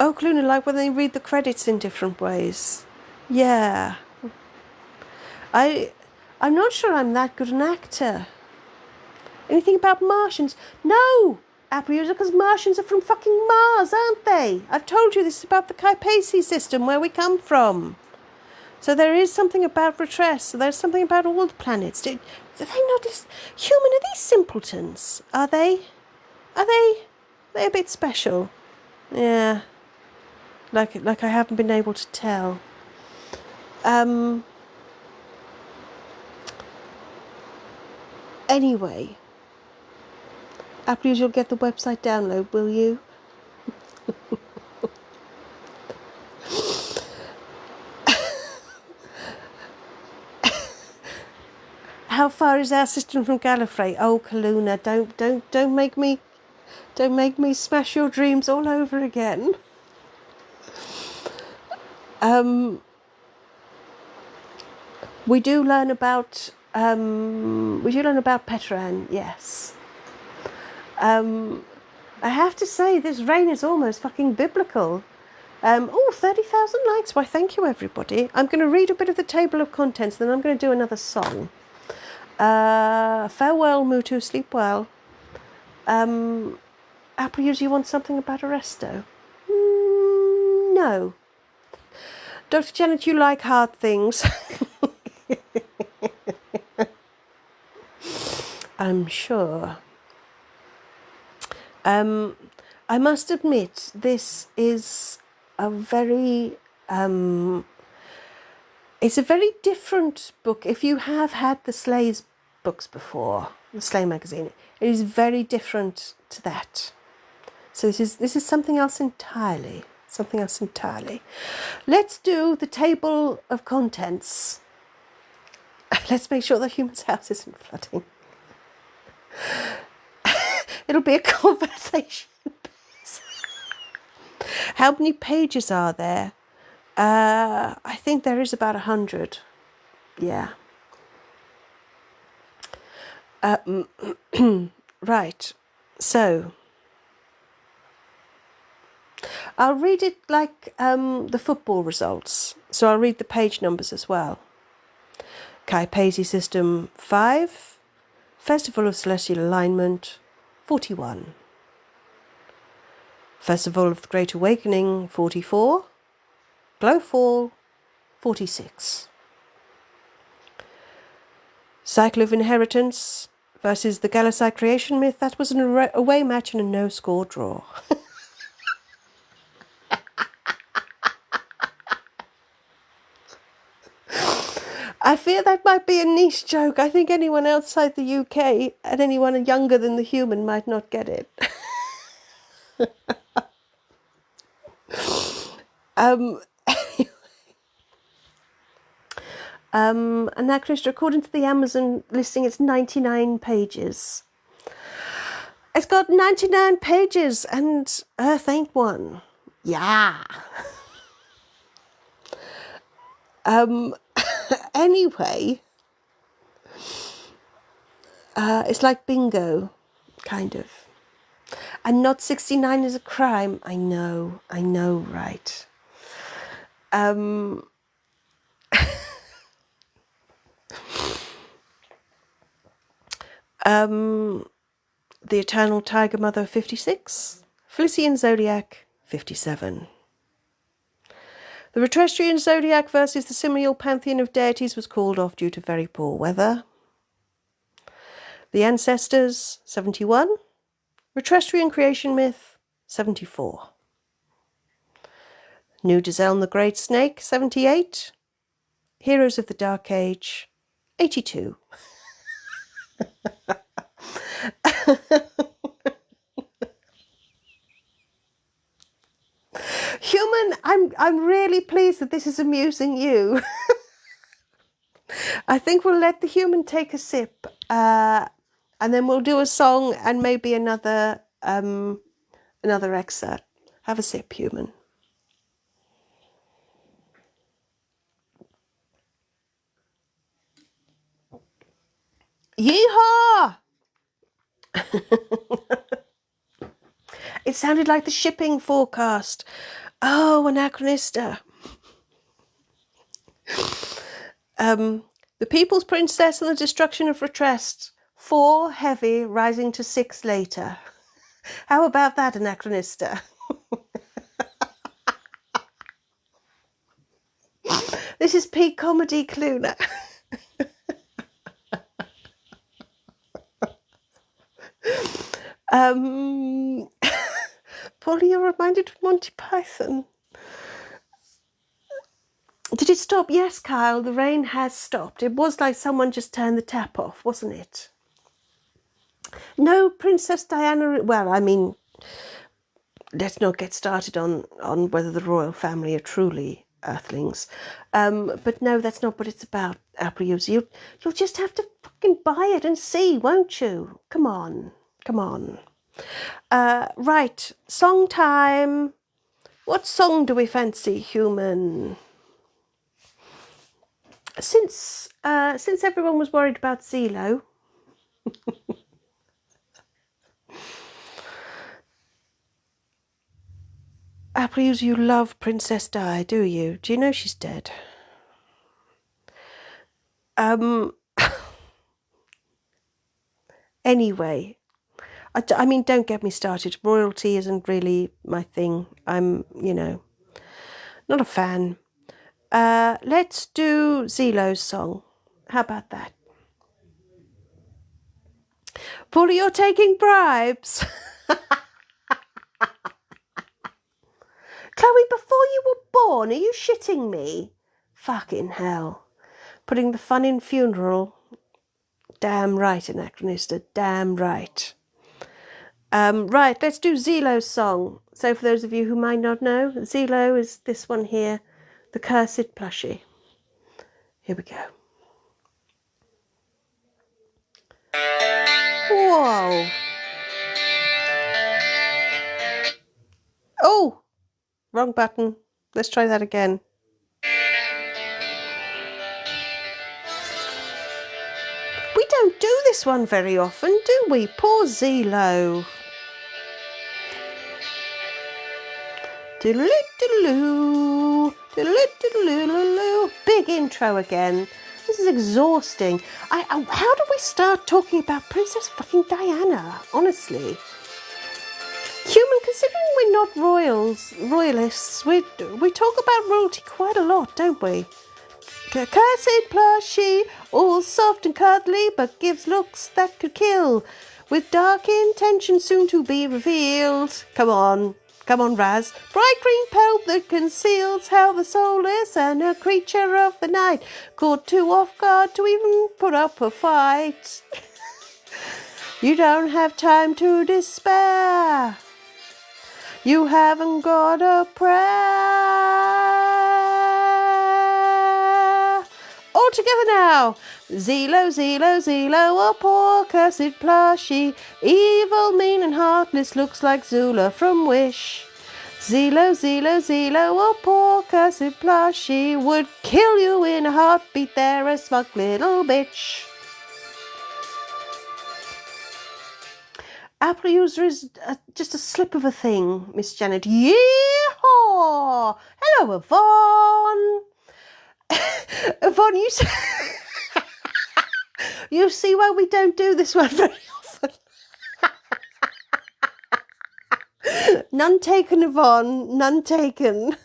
Cluna, like when they read the credits in different ways. Yeah. I'm not sure I'm that good an actor. Anything about Martians? No! Apple user, because Martians are from fucking Mars, aren't they? I've told you this is about the Capesi system, where we come from. So there is something about Retress. So there's something about all the planets. Do they notice? Human, are these simpletons? Are they? Are they a bit special? Yeah. Like I haven't been able to tell. Anyway, Apple user, you'll get the website download, will you? How far is our system from Gallifrey? Oh, Kaluna, don't make me smash your dreams all over again. We do learn about Petran, yes. I have to say, this rain is almost fucking biblical. 30,000 likes. Why, thank you, everybody. I'm going to read a bit of the table of contents, then I'm going to do another song. Farewell, Mutu, sleep well. Apple, you want something about Arresto? No. Dr. Janet, you like hard things. I'm sure. I must admit, this is a very, it's a very different book. If you have had the Slay's books before, the Slay magazine, it is very different to that. So this is something else entirely. Something else entirely. Let's do the table of contents. Let's make sure the human's house isn't flooding. It'll be a conversation piece. How many pages are there? I think there is about 100. Yeah. Right. So I'll read it like the football results. So I'll read the page numbers as well. Kai-Pesi System 5. Festival of Celestial Alignment 41. Festival of the Great Awakening 44. Glowfall 46. Cycle of Inheritance versus the Galasai Creation Myth. That was an away match and a no-score draw. I fear that might be a niche joke. I think anyone outside the UK and anyone younger than the human might not get it. Anachronistic, according to the Amazon listing, it's 99 pages. It's got 99 pages and Earth ain't one. Yeah. Anyway, it's like bingo, kind of. And not 69 is a crime. I know, right? The Eternal Tiger Mother 56, Felician Zodiac 57. The Retrastrian Zodiac versus the Simial Pantheon of Deities was called off due to very poor weather. The Ancestors 71, Retrastrian Creation Myth 74. New Dizeln the Great Snake 78, Heroes of the Dark Age 82. Human, I'm really pleased that this is amusing you. I think we'll let the human take a sip, and then we'll do a song and maybe another excerpt. Have a sip, human. Yeehaw! It sounded like the shipping forecast. Oh, Anachronista. The People's Princess and the Destruction of Retrest. 4 heavy, rising to 6 later. How about that, Anachronista? This is peak comedy, Cluna. Polly, you're reminded of Monty Python. Did it stop? Yes, Kyle, the rain has stopped. It was like someone just turned the tap off, wasn't it? No, Princess Diana... Well, I mean, let's not get started on whether the royal family are truly earthlings. But no, that's not what it's about, Apple user. You'll just have to fucking buy it and see, won't you? Come on. Right, song time. What song do we fancy, human? Since everyone was worried about Zelo, Apples, you love Princess Di, do you? Do you know she's dead? Anyway, I mean, don't get me started. Royalty isn't really my thing. I'm, not a fan. Let's do Zilo's song. How about that? Paula, you're taking bribes. Chloe, before you were born, are you shitting me? Fucking hell. Putting the fun in funeral. Damn right, Anachronista. Damn right. Right, let's do Zilo's song. So for those of you who might not know, Zilo is this one here, the Cursed Plushie. Here we go. Whoa. Oh, wrong button. Let's try that again. We don't do this one very often, do we? Poor Zilo. Diddle-oo, diddle-oo. Big intro again. This is exhausting. How do we start talking about Princess fucking Diana? Honestly. Human, considering we're not royalists, we talk about royalty quite a lot, don't we? Cursed plushie, all soft and cuddly, but gives looks that could kill, with dark intentions soon to be revealed. Come on, Raz. Bright green pelt that conceals how the soulless and a creature of the night, caught too off guard to even put up a fight. You don't have time to despair. You haven't got a prayer. All together now. Zilo, Zilo, Zilo, a poor cursed plushie. Evil, mean and heartless, looks like Zula from Wish. Zilo, Zilo, Zilo, a poor cursed plushie. Would kill you in a heartbeat, they're a smug little bitch. Apple user is just a slip of a thing, Miss Janet. Yeehaw! Hello, Yvonne. Yvonne, you see why we don't do this one very often. None taken, Yvonne. None taken.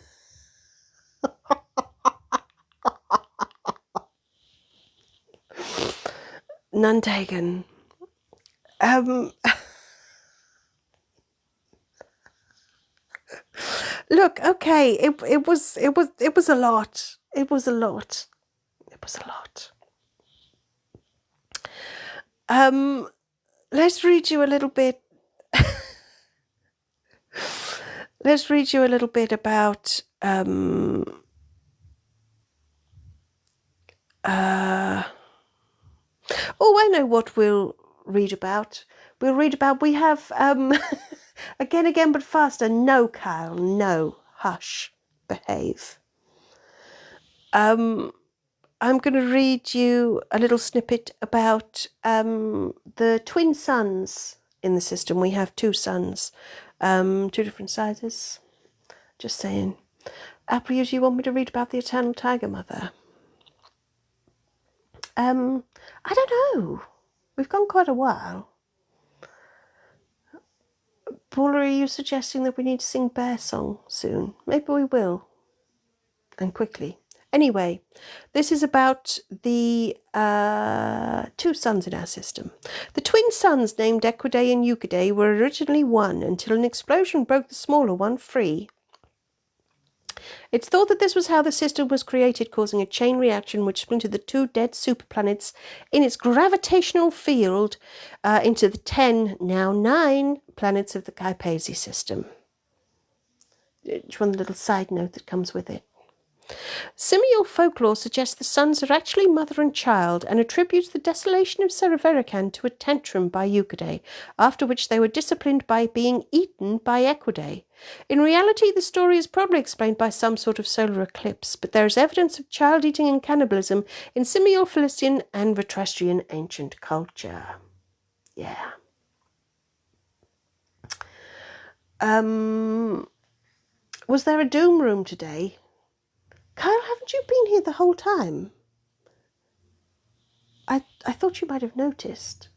None taken. Look, okay, it was a lot. It was a lot. Let's read you a little bit. Let's read you a little bit about oh, I know what we'll read about. We have again, but faster. No, Kyle, no. Hush. Behave. I'm going to read you a little snippet about the twin suns in the system. We have two suns, two different sizes. Just saying. Apple, you want me to read about the eternal tiger mother? I don't know. We've gone quite a while. Paula, are you suggesting that we need to sing Bear Song soon? Maybe we will. And quickly. Anyway, this is about the two suns in our system. The twin suns named Equidae and Euclidae were originally one until an explosion broke the smaller one free. It's thought that this was how the system was created, causing a chain reaction which splintered the two dead superplanets in its gravitational field into the 10, now 9, planets of the Capesi system. Just one little side note that comes with it. Simial folklore suggests the suns are actually mother and child and attributes the desolation of Cereverican to a tantrum by Euclidae, after which they were disciplined by being eaten by Equidae. In reality, the story is probably explained by some sort of solar eclipse, but there is evidence of child-eating and cannibalism in Simial Philistine and Retrastrian ancient culture. Yeah. Was there a doom room today? Kyle, haven't you been here the whole time? I thought you might have noticed.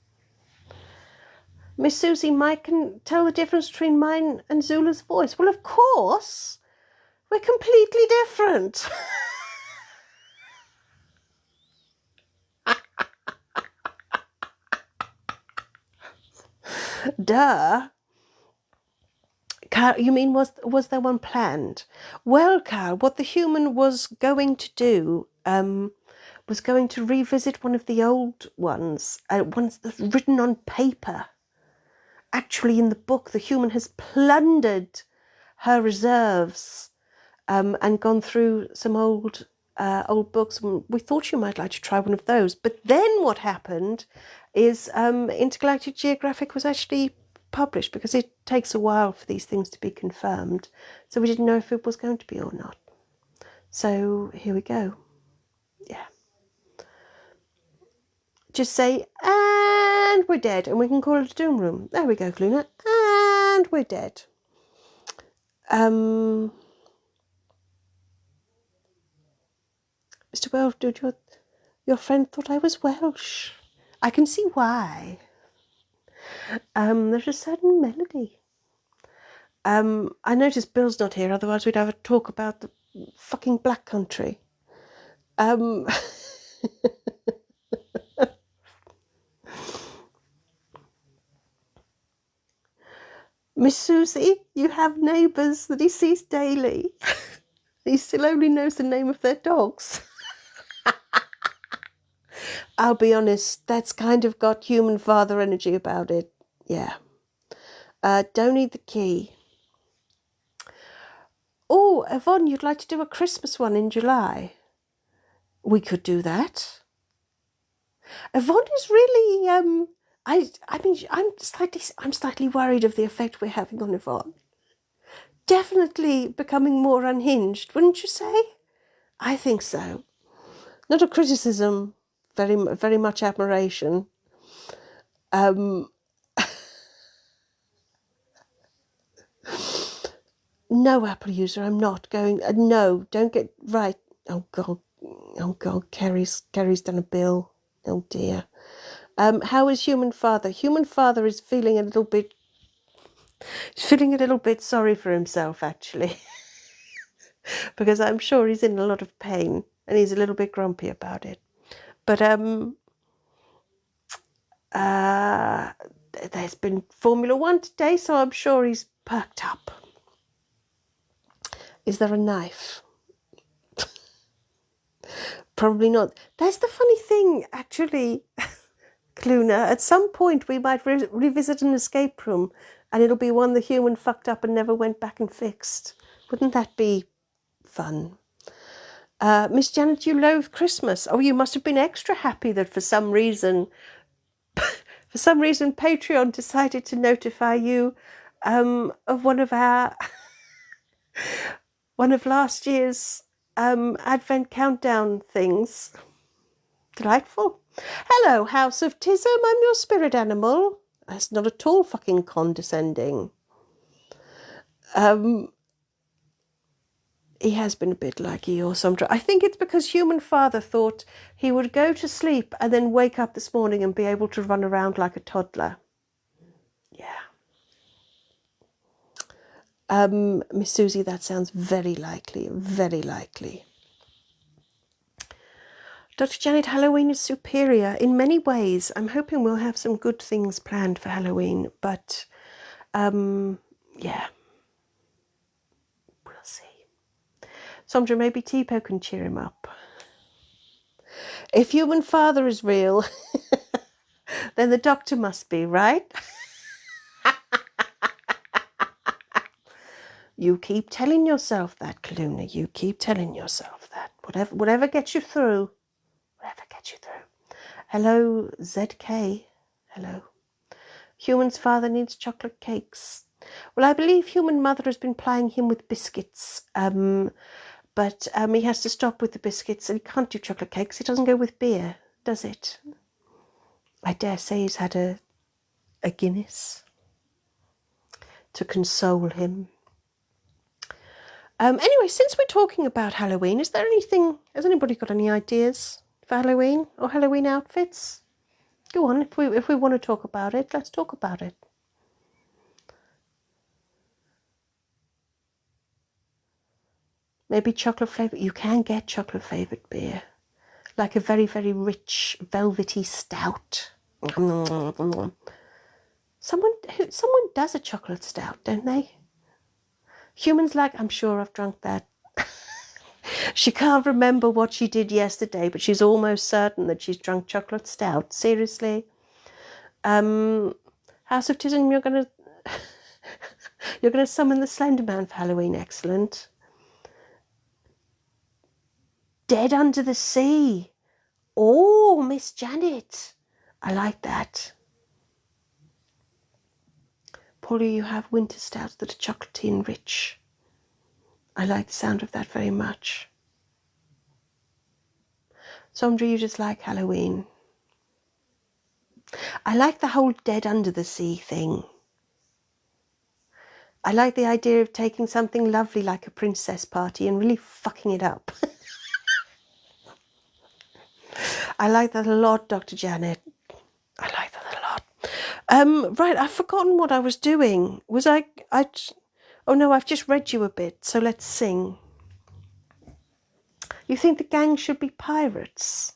Miss Susie, Mike can tell the difference between mine and Zula's voice. Well, of course. We're completely different. Duh. Carl, you mean was there one planned? Well, Carl, what the human was going to do was going to revisit one of the old ones that's written on paper. Actually, in the book, the human has plundered her reserves and gone through some old books. We thought you might like to try one of those. But then what happened is Intergalactic Geographic was actually published, because it takes a while for these things to be confirmed. So we didn't know if it was going to be or not. So here we go. Yeah. Just say, and we're dead, and we can call it a doom room. There we go, Luna. And we're dead. Mr. Welsh, dude, your friend thought I was Welsh. I can see why. There's a certain melody. I noticed Bill's not here, otherwise we'd have a talk about the fucking Black Country. Miss Susie, you have neighbours that he sees daily. He still only knows the name of their dogs. I'll be honest, that's kind of got human father energy about it. Yeah. Don't need the key. Oh, Yvonne, you'd like to do a Christmas one in July? We could do that. Yvonne is really, I mean, I'm slightly worried of the effect we're having on Yvonne. Definitely becoming more unhinged, wouldn't you say? I think so. Not a criticism, very much admiration. No, Apple user, I'm not going. No, don't get right. Oh God, Kerry's done a bill. Oh dear. How is human father? Human father is feeling a little bit sorry for himself, actually, because I'm sure he's in a lot of pain and he's a little bit grumpy about it. But there's been Formula One today, so I'm sure he's perked up. Is there a knife? Probably not. That's the funny thing, actually, Luna. At some point, we might revisit an escape room, and it'll be one the human fucked up and never went back and fixed. Wouldn't that be fun? Miss Janet, you loathe Christmas. Oh, you must have been extra happy that for some reason Patreon decided to notify you of one of last year's Advent countdown things. Delightful. Hello, House of Tism, I'm your spirit animal. That's not at all fucking condescending. He has been a bit like or something. I think it's because human father thought he would go to sleep and then wake up this morning and be able to run around like a toddler. Yeah. Miss Susie, that sounds very likely, very likely. Dr. Janet, Halloween is superior in many ways. I'm hoping we'll have some good things planned for Halloween, but yeah, we'll see. Sandra, maybe Tipo can cheer him up. If human father is real, then the doctor must be, right? You keep telling yourself that, Kaluna. You keep telling yourself that. Whatever gets you through. Whatever gets you through. Hello, ZK. Hello. Human's father needs chocolate cakes. Well, I believe human mother has been plying him with biscuits, but he has to stop with the biscuits and he can't do chocolate cakes. It doesn't go with beer, does it? I dare say he's had a Guinness to console him. Anyway, since we're talking about Halloween, has anybody got any ideas for Halloween or Halloween outfits? Go on, if we want to talk about it, let's talk about it. Maybe chocolate flavour. You can get chocolate flavoured beer. Like a very, very rich, velvety stout. Someone does a chocolate stout, don't they? Human's like, I'm sure I've drunk that. She can't remember what she did yesterday, but she's almost certain that she's drunk chocolate stout. Seriously. House of Tism, you're gonna summon the Slender Man for Halloween. Excellent. Dead Under the Sea. Oh, Miss Janet. I like that. Polly, you have winter stouts that are chocolatey and rich. I like the sound of that very much. Sondra, you just like Halloween. I like the whole Dead Under the Sea thing. I like the idea of taking something lovely like a princess party and really fucking it up. I like that a lot, Dr. Janet. I like that a lot. Right, I've forgotten what I was doing. Oh no, I've just read you a bit, so let's sing. You think the gang should be pirates?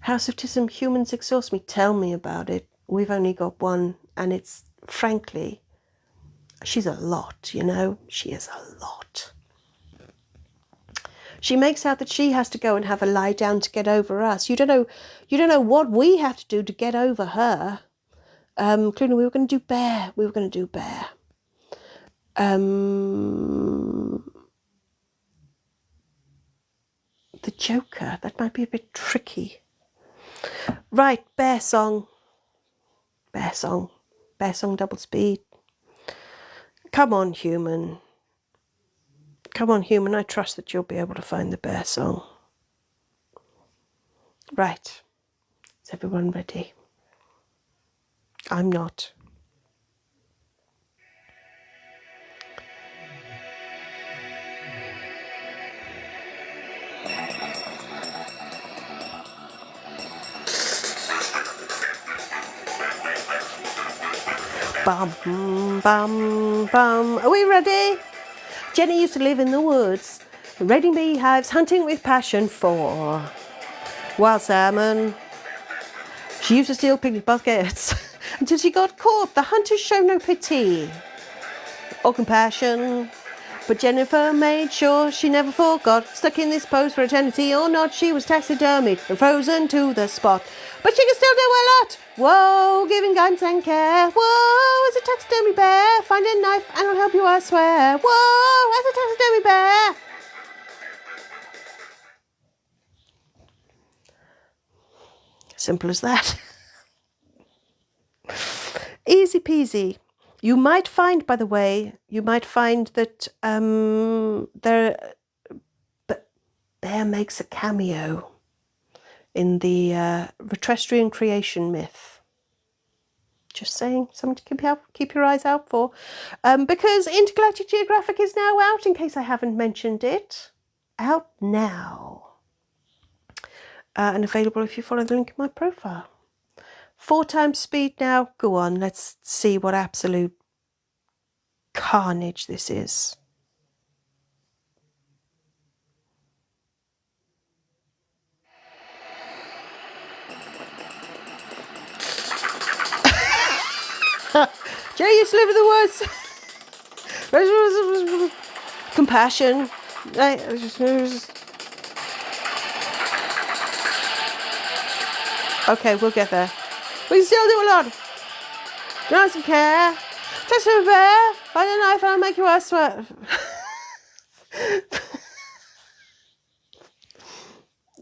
House of Tism, humans exhaust me. Tell me about it. We've only got one, and it's, frankly, she's a lot, you know? She is a lot. She makes out that she has to go and have a lie down to get over us. You don't know what we have to do to get over her. Clooney, we were going to do Bear. The Joker, that might be a bit tricky. Right, Bear song double speed. Come on, human, I trust that you'll be able to find the Bear song. Right, is everyone ready? I'm not. Bum, bum, bum. Are we ready? Jenny used to live in the woods, raiding beehives, hunting with passion for wild salmon. She used to steal picnic baskets until she got caught. The hunters show no pity or compassion, but Jennifer made sure she never forgot. Stuck in this pose for eternity or not, she was taxidermied and frozen to the spot. But she can still do a lot. Whoa, giving guidance and care. Whoa, as a taxidermy bear, find a knife and I'll help you, I swear. Whoa, as a taxidermy bear. Simple as that. Easy peasy. You might find, by the way, that Bear makes a cameo in the Retrastrian creation myth. Just saying, something to keep your eyes out for. Because Intergalactic Geographic is now out, in case I haven't mentioned it. Out now. And available if you follow the link in my profile. 4 times speed now. Go on, let's see what absolute carnage this is. Jay used to live in the woods. Compassion. Okay, we'll get there. We can still do a lot. Nice and care. Touch the bear. Find a knife and I'll make you worse.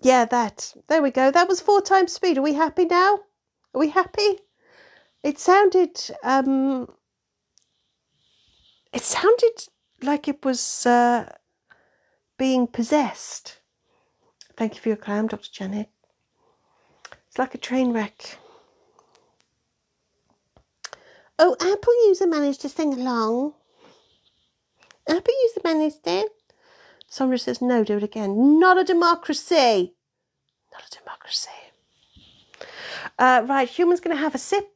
Yeah, that. There we go. That was 4 times speed. Are we happy now? Are we happy? It sounded like it was being possessed. Thank you for your clam, Dr. Janet. It's like a train wreck. Oh, Apple user managed to sing along. Happy use the minister. Sandra says, no, do it again. Not a democracy. Not a democracy. Right, Human's going to have a sip.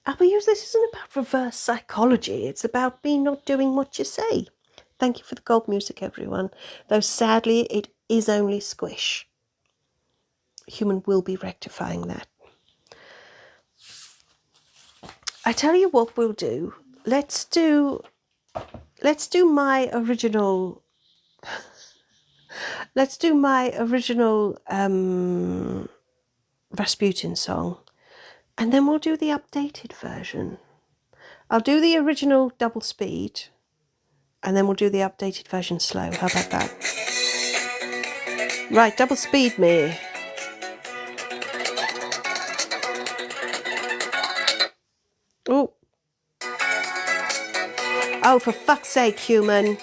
Apple use this isn't about reverse psychology. It's about me not doing what you say. Thank you for the gold music, everyone. Though sadly, it is only squish. Human will be rectifying that. I tell you what we'll do. Let's do my original. Let's do my original Rasputin song, and then we'll do the updated version. I'll do the original double speed, and then we'll do the updated version slow. How about that? Right, double speed me. Oh. Oh, for fuck's sake, Human.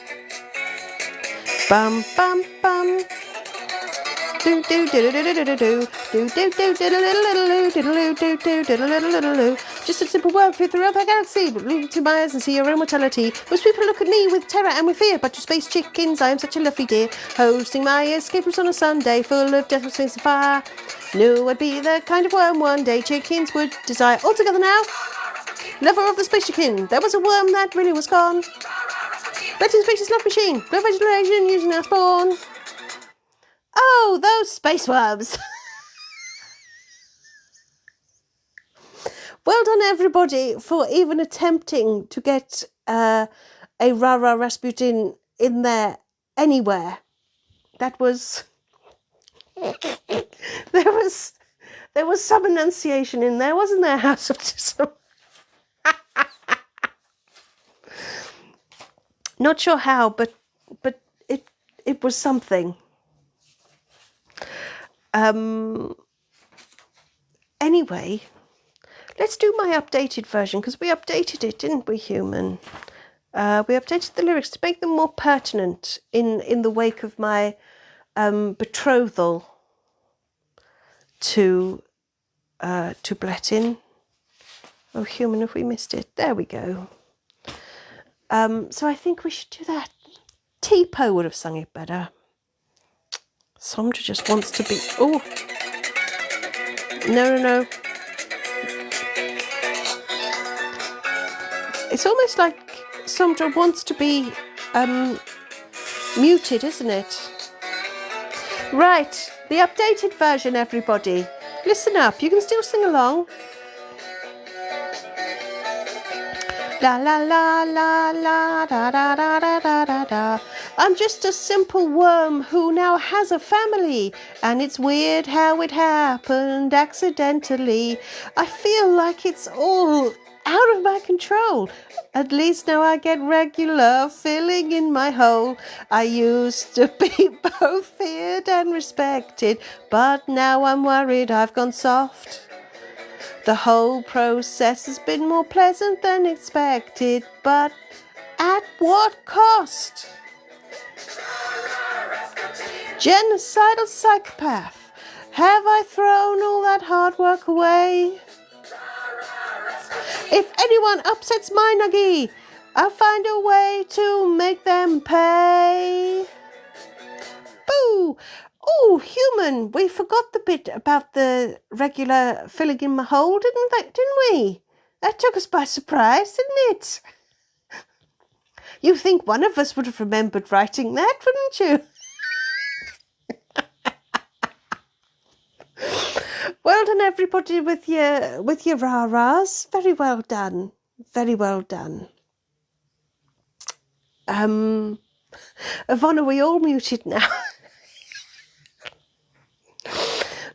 Bum, bum, bum. Do do do do do do do do do do do do do. Just a simple word for throughout the galaxy, but look to my eyes and see your immortality. Most people look at me with terror and with fear, but to space chickens, I am such a lovely dear. Hosting my escape rooms on a Sunday, full of death, space and fire. Knew I'd be the kind of worm one day chickens would desire. All together now. Lover of the space chicken, there was a worm that really was gone. Letting space's love machine, global vegetation using our spawn. Oh, those space worms. Well done, everybody, for even attempting to get a Rara Rasputin in there anywhere. That was... there was some enunciation in there, wasn't there, House of Tism? Not sure how, but it was something. Anyway, let's do my updated version, because we updated it, didn't we, Human? We updated the lyrics to make them more pertinent in the wake of my betrothal to Blettin. Oh, Human, have we missed it? There we go. So I think we should do that. Tipo would have sung it better. Sandra just wants to be... Oh! No. It's almost like Sandra wants to be muted, isn't it? Right, the updated version, everybody. Listen up, you can still sing along. La la la la la da da da da da da da. I'm just a simple worm who now has a family, and it's weird how it happened accidentally. I feel like it's all out of my control. At least now I get regular filling in my hole. I used to be both feared and respected, but now I'm worried I've gone soft. The whole process has been more pleasant than expected, but at what cost? Genocidal psychopath, have I thrown all that hard work away? If anyone upsets my nuggie, I'll find a way to make them pay. Boo! Oh, Human, we forgot the bit about the regular filling in my hole, didn't we? That took us by surprise, didn't it? You think one of us would have remembered writing that, wouldn't you? Well done, everybody, with your rah-rahs. Very well done. Very well done. Yvonne, are we all muted now?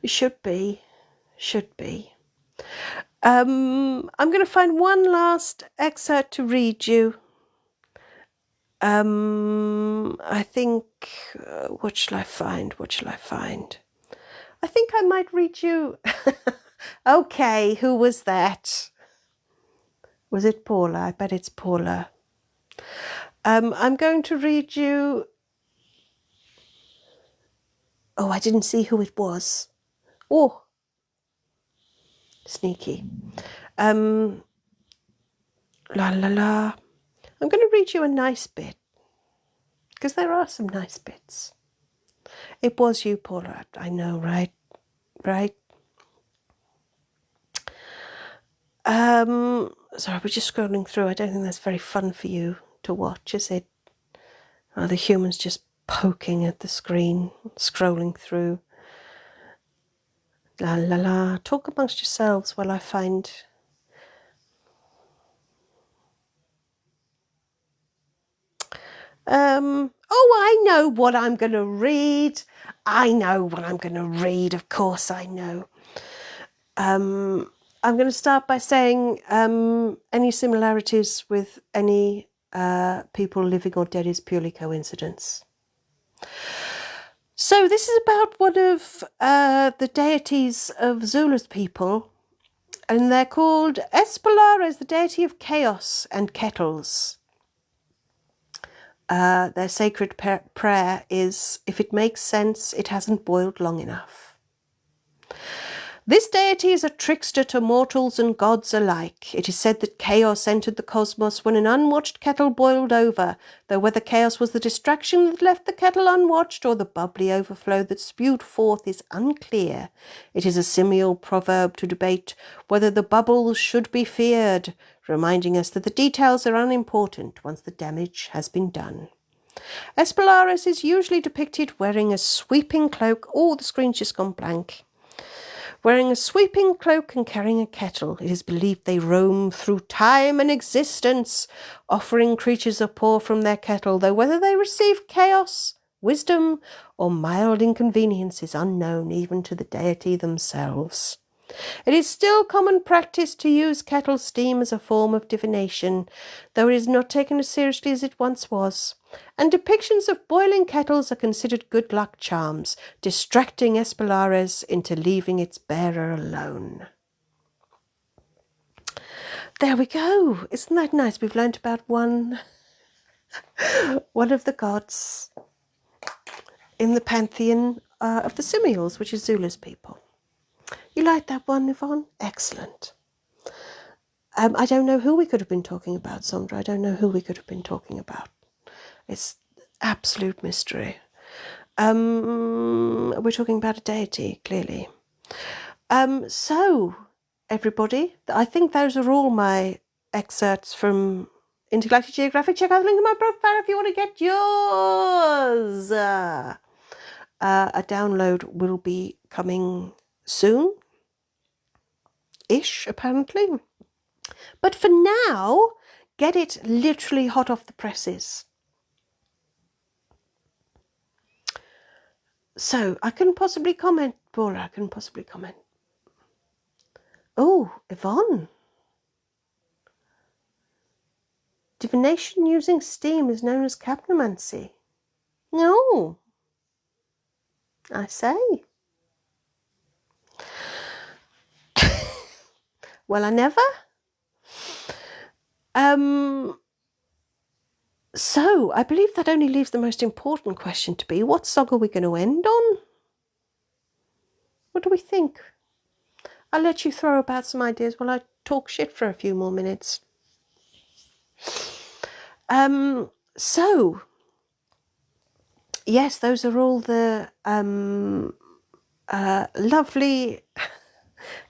We should be. I'm going to find one last excerpt to read you. I think, what shall I find? I think I might read you. Okay, who was that? Was it Paula? I bet it's Paula. I'm going to read you Oh, I didn't see who it was. Oh, sneaky. La la la. I'm going to read you a nice bit, because there are some nice bits. It was you, Paula. I know, right? Right? Sorry, we're just scrolling through. I don't think that's very fun for you to watch, is it? Oh, the humans just poking at the screen, scrolling through. La la la. Talk amongst yourselves while I find... Oh, I know what I'm going to read. I know what I'm going to read. Of course I know. I'm going to start by saying any similarities with any people living or dead is purely coincidence. So this is about one of the deities of Zulu's people, and they're called Espalares, the deity of chaos and kettles. Their sacred prayer is, if it makes sense, it hasn't boiled long enough. This deity is a trickster to mortals and gods alike. It is said that chaos entered the cosmos when an unwatched kettle boiled over, though whether chaos was the distraction that left the kettle unwatched or the bubbly overflow that spewed forth is unclear. It is a similar proverb to debate whether the bubbles should be feared, reminding us that the details are unimportant once the damage has been done. Espalares is usually depicted wearing a sweeping cloak. Oh, the screen's just gone blank. Wearing a sweeping cloak and carrying a kettle, it is believed they roam through time and existence, offering creatures a pour from their kettle, though whether they receive chaos, wisdom, or mild inconvenience is unknown even to the deity themselves. It is still common practice to use kettle steam as a form of divination, though it is not taken as seriously as it once was, and depictions of boiling kettles are considered good luck charms, distracting Espalares into leaving its bearer alone. There we go. Isn't that nice? We've learnt about one of the gods in the pantheon of the Simials, which is Zulu's people. You like that one, Yvonne? Excellent. I don't know who we could have been talking about, Sondra. I don't know who we could have been talking about. It's absolute mystery. We're talking about a deity, clearly. So, everybody, I think those are all my excerpts from Intergalactic Geographic. Check out the link in my profile if you want to get yours. A download will be coming soon-ish, apparently. But for now, get it literally hot off the presses. So, I couldn't possibly comment, Bora, I couldn't possibly comment. Oh, Yvonne. Divination using steam is known as capnomancy. No. I say. Well, I never. So, I believe that only leaves the most important question to be, what song are we going to end on? What do we think? I'll let you throw about some ideas while I talk shit for a few more minutes. So, yes, those are all the lovely,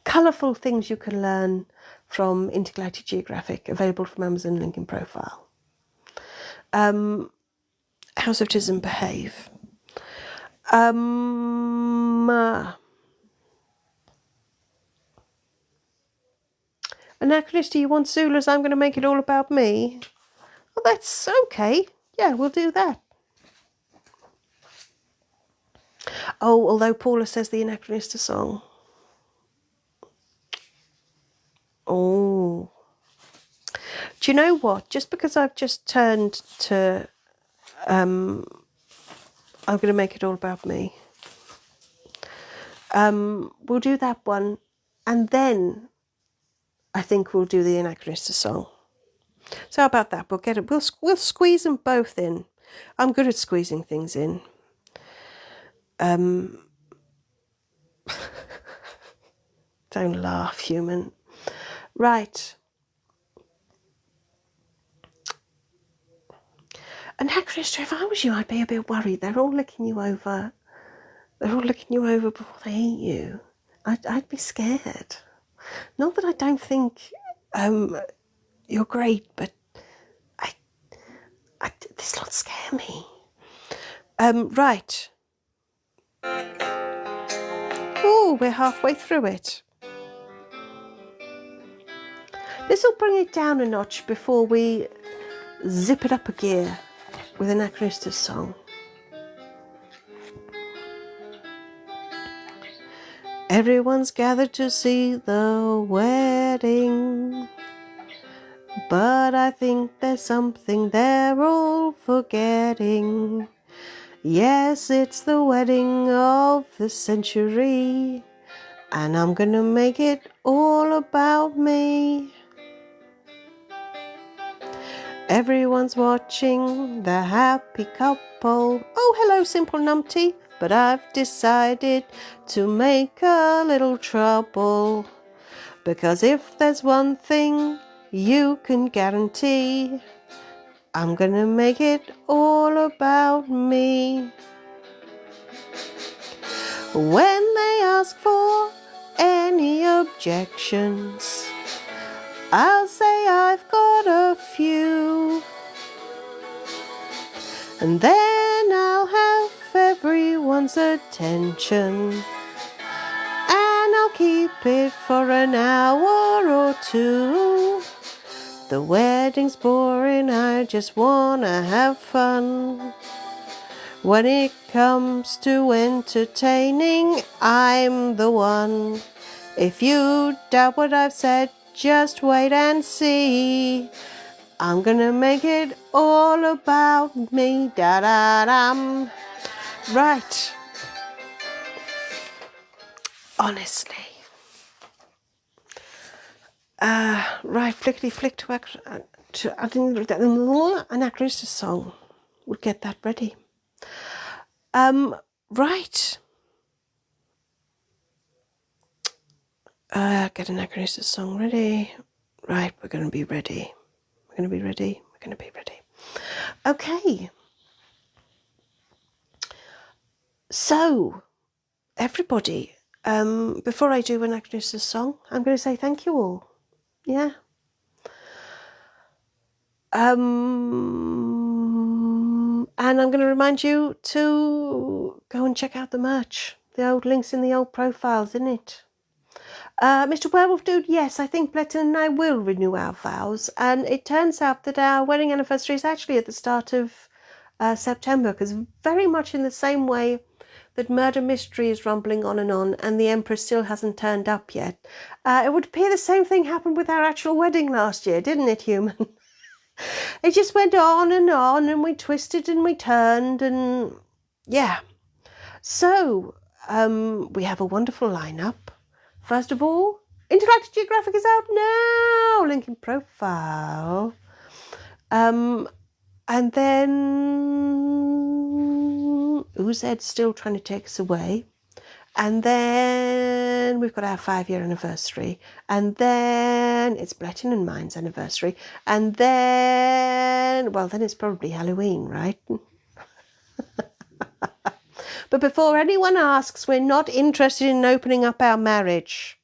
colourful things you can learn from Intergalactic Geographic, available from Amazon, link in profile. How Softism behave. Anachronist, do you want Zulus? I'm going to make it all about me. Well, that's okay. Yeah, we'll do that. Oh, although Paula says the Anachronista song. Oh. Do you know what? Just because I've just turned to... I'm going to make it all about me. We'll do that one. And then I think we'll do the Anachronista song. So how about that? We'll get it. We'll squeeze them both in. I'm good at squeezing things in. Don't laugh, human. Right. Anachronistic, if I was you, I'd be a bit worried. They're all looking you over. They're all looking you over before they eat you. I'd be scared. Not that I don't think you're great, but this lot scare me. Right. Oh, we're halfway through it. This will bring it down a notch before we zip it up a gear with an Anachronistic song. Everyone's gathered to see the wedding, but I think there's something they're all forgetting. Yes, it's the wedding of the century, and I'm gonna make it all about me. Everyone's watching the happy couple. Oh, hello, simple numpty. But I've decided to make a little trouble. Because if there's one thing you can guarantee, I'm gonna make it all about me. When they ask for any objections, I'll say I've got a few. And then I'll have everyone's attention, and I'll keep it for an hour or two. The wedding's boring, I just wanna have fun. When it comes to entertaining, I'm the one. If you doubt what I've said, just wait and see. I'm gonna make it all about me, da-da-dum. Right. Honestly. Right, flickety flick to Anachronistic song. We'll get that ready. Right. Get an Anachronistic song ready. Right, we're gonna be ready. We're gonna be ready. We're gonna be ready. Okay. So, everybody, before I do an Anachronistic song, I'm going to say thank you all. Yeah. And I'm going to remind you to go and check out the merch. The old links in the old profiles, isn't it? Mr. Werewolf Dude, yes, I think Bletton and I will renew our vows. And it turns out that our wedding anniversary is actually at the start of September, because very much in the same way that murder mystery is rumbling on and the Emperor still hasn't turned up yet, it would appear the same thing happened with our actual wedding last year, didn't it, human? It just went on, and we twisted and we turned, and yeah. So, we have a wonderful lineup. First of all, Intergalactic Geographic is out now, link in profile. And then Uzed's still trying to take us away. And then we've got our 5-year anniversary. And then it's Bletton and mine's anniversary. And then, well, then it's probably Halloween, right? But before anyone asks, we're not interested in opening up our marriage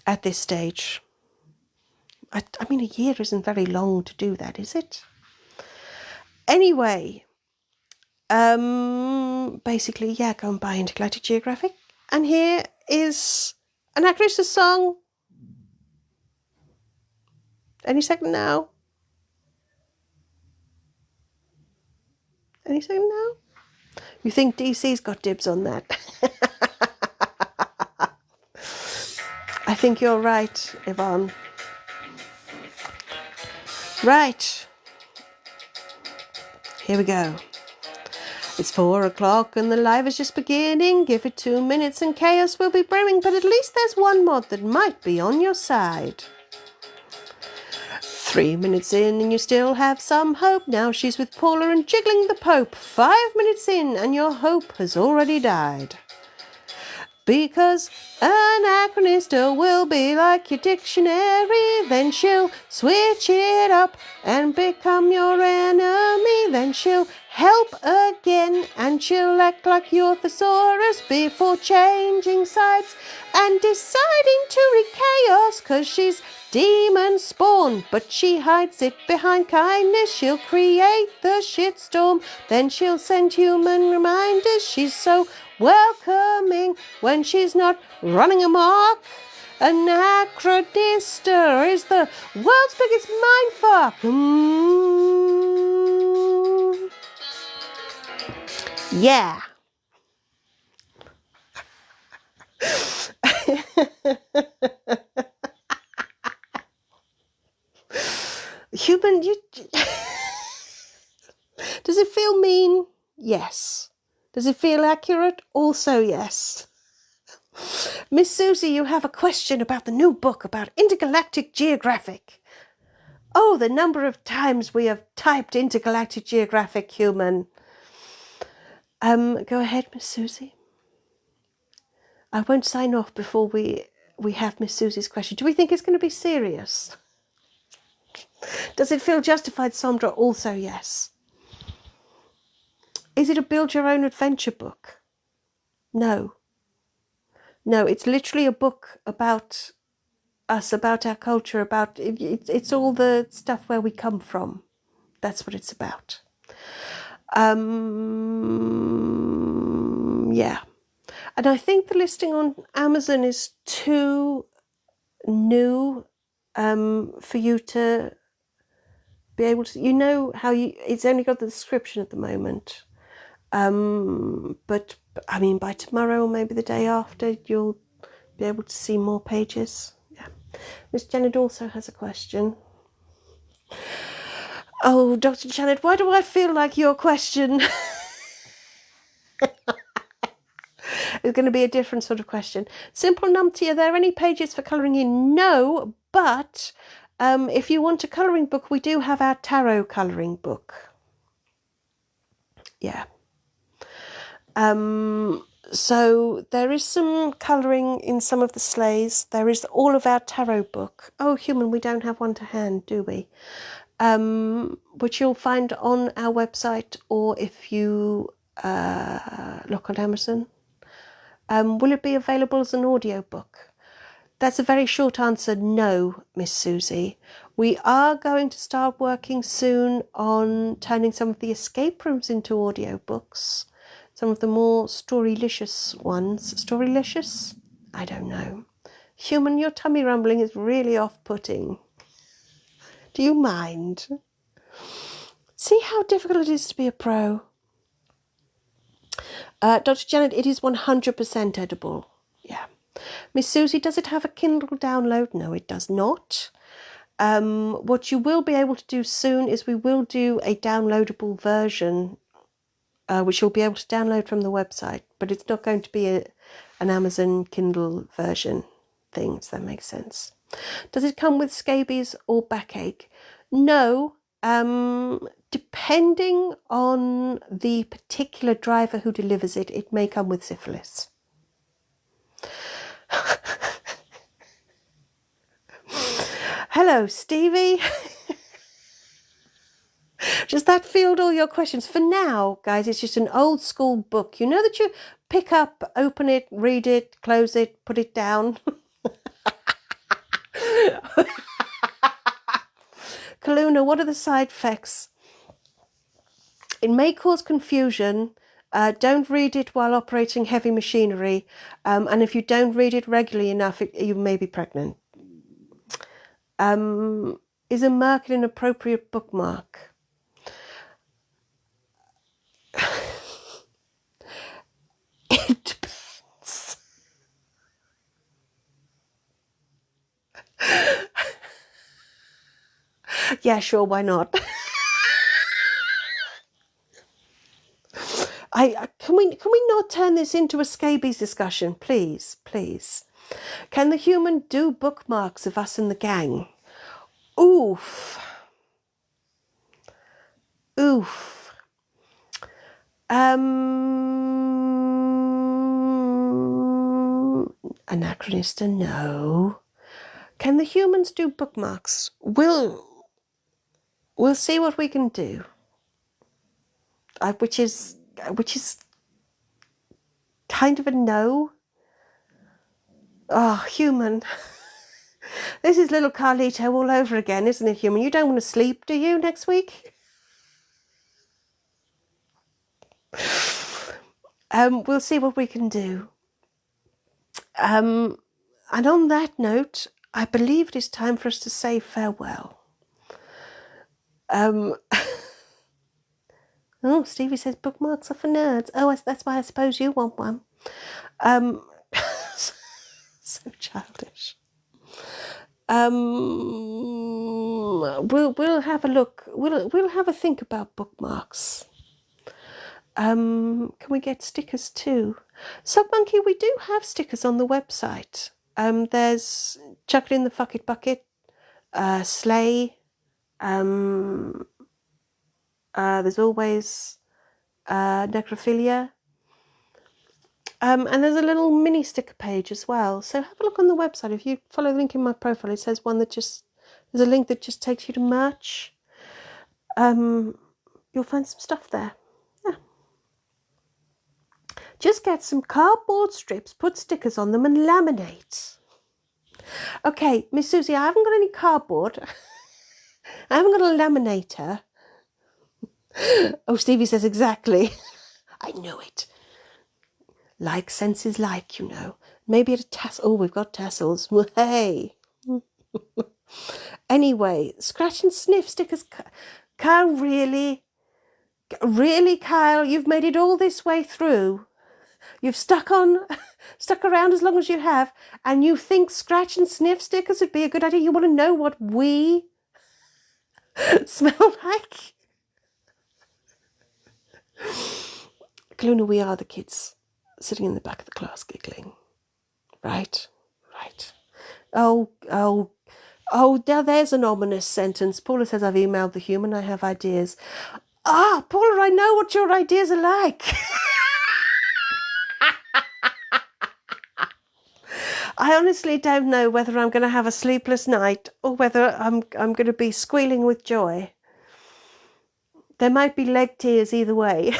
at this stage. I mean, a year isn't very long to do that, is it? Anyway, basically, yeah, go and buy Intergalactic Geographic. And here is an Anachronistic song. Any second now. Any second now. You think DC's got dibs on that? I think you're right, Yvonne. Right. Here we go. It's 4 o'clock and the live is just beginning. Give it 2 minutes and chaos will be brewing, but at least there's one mod that might be on your side. 3 minutes in and you still have some hope. Now she's with Paula and jiggling the Pope. 5 minutes in and your hope has already died. Because Anachronista will be like your dictionary. Then she'll switch it up and become your enemy. Then she'll help again and she'll act like your thesaurus before changing sides and deciding to wreak chaos, 'cause she's demon spawn, but she hides it behind kindness. She'll create the shitstorm, then she'll send human reminders. She's so welcoming when she's not running amok. Anachronista is the world's biggest mindfuck. Yeah. Human, does it feel mean? Yes. Does it feel accurate? Also yes. Miss Susie, you have a question about the new book about Intergalactic Geographic. Oh, the number of times we have typed Intergalactic Geographic, human. Go ahead, Miss Susie. I won't sign off before we have Miss Susie's question. Do we think it's going to be serious? Does it feel justified, Sandra? Also yes. Is it a build-your-own-adventure book? No. No, it's literally a book about us, about our culture, about it's all the stuff where we come from. That's what it's about. Yeah. And I think the listing on Amazon is too new for you to be able to, you know how it's only got the description at the moment. But I mean, by tomorrow or maybe the day after, you'll be able to see more pages. Yeah. Miss Janet also has a question. Oh, Dr. Janet, why do I feel like your question is going to be a different sort of question? Simple numpty, are there any pages for colouring in? No, but if you want a colouring book, we do have our tarot colouring book. Yeah. So there is some colouring in some of the sleighs. There is all of our tarot book. Oh, human, we don't have one to hand, do we? Which you'll find on our website, or if you look on Amazon. Will it be available as an audiobook? That's a very short answer, no, Miss Susie. We are going to start working soon on turning some of the escape rooms into audiobooks. Some of the more storylicious ones. Storylicious? I don't know. Human, your tummy rumbling is really off-putting. Do you mind? See how difficult it is to be a pro? Dr. Janet, it is 100% edible. Yeah. Miss Susie, does it have a Kindle download? No, it does not. What you will be able to do soon is we will do a downloadable version, which you'll be able to download from the website, but it's not going to be an Amazon Kindle version thing, does that make sense? Does it come with scabies or backache? No, depending on the particular driver who delivers it, it may come with syphilis. Hello, Stevie. Does that field all your questions? For now, guys, it's just an old school book. You know that you pick up, open it, read it, close it, put it down. Kaluna, what are the side effects? It may cause confusion. Don't read it while operating heavy machinery. And if you don't read it regularly enough, you may be pregnant. Is a Merc an appropriate bookmark? It depends. Yeah, sure, why not? Can we not turn this into a scabies discussion, please, please? Can the human do bookmarks of us and the gang? Oof. Oof. Anachronista, no. Can the humans do bookmarks? We'll see what we can do. Which is kind of a no. Oh, human. This is little Carlito all over again, isn't it, human? You don't want to sleep, do you, next week? We'll see what we can do. And on that note, I believe it is time for us to say farewell. Oh, Stevie says bookmarks are for nerds. Oh, that's why I suppose you want one. So childish. We'll have a look. We'll have a think about bookmarks. Can we get stickers too? So Monkey, we do have stickers on the website. There's Chuck It in the Fuck It Bucket, Slay. There's always necrophilia. And there's a little mini sticker page as well. So have a look on the website. If you follow the link in my profile, it says there's a link that just takes you to merch. You'll find some stuff there. Yeah. Just get some cardboard strips, put stickers on them and laminate. Okay, Miss Susie, I haven't got any cardboard. I haven't got a laminator. Oh, Stevie says exactly. I know it. Like senses like, you know. Maybe at a tassel. Oh, we've got tassels. Well, hey. Anyway, scratch and sniff stickers. Kyle, really? Really, Kyle? You've made it all this way through. You've stuck around as long as you have, and you think scratch and sniff stickers would be a good idea? You want to know what we smell like? Kaluna, we are the kids sitting in the back of the class giggling. Right. Oh, now there's an ominous sentence. Paula says, I've emailed the human, I have ideas. Ah, Paula, I know what your ideas are like. I honestly don't know whether I'm going to have a sleepless night or whether I'm going to be squealing with joy. There might be leg tears either way.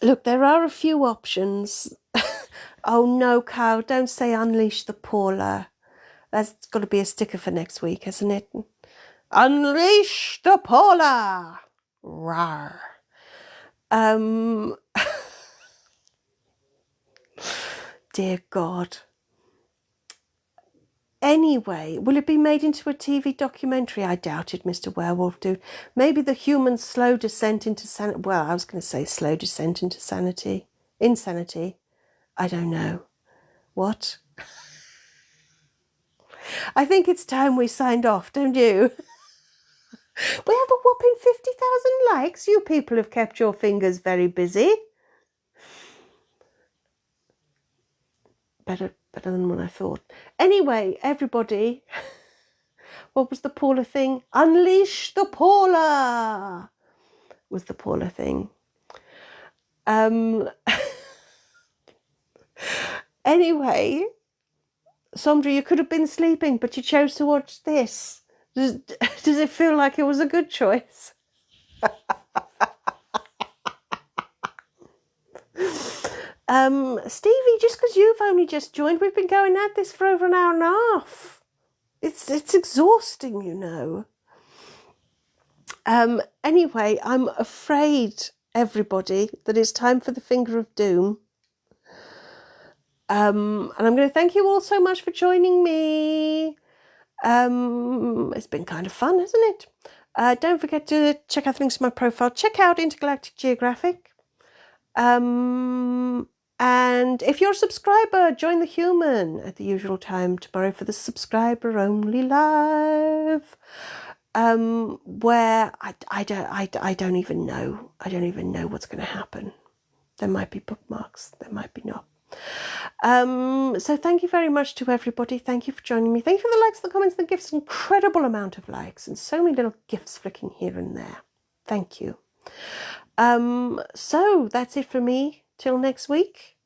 Look, there are a few options. Oh no, Kyle, don't say unleash the Paula. That's got to be a sticker for next week, hasn't it? Unleash the Paula! Rawr. Dear God. Anyway, will it be made into a TV documentary? I doubt it, Mr. Werewolf Dude. Maybe the human slow descent into sanity. Well, I was going to say slow descent into sanity. Insanity. I don't know. What? I think it's time we signed off, don't you? We have a whopping 50,000 likes. You people have kept your fingers very busy. Better than what I thought. Anyway, everybody, what was the Paula thing? Unleash the Paula was the Paula thing. Anyway, Sondra, you could have been sleeping, but you chose to watch this. Does it feel like it was a good choice? Stevie, just because you've only just joined, we've been going at this for over an hour and a half. It's exhausting, you know. Anyway, I'm afraid, everybody, that it's time for the Finger of Doom. And I'm going to thank you all so much for joining me. It's been kind of fun, hasn't it? Don't forget to check out the links to my profile. Check out Intergalactic Geographic. And if you're a subscriber, join the human at the usual time tomorrow for the subscriber only live. Where I don't even know. I don't even know what's going to happen. There might be bookmarks, there might be not. So thank you very much to everybody. Thank you for joining me. Thank you for the likes, the comments, the gifts. Incredible amount of likes and so many little gifts flicking here and there. Thank you. So that's it for me. Till next week.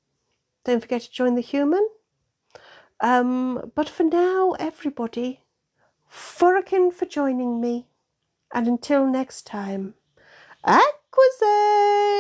Don't forget to join the human. But for now, everybody, Furrican for joining me. And until next time, acquisite!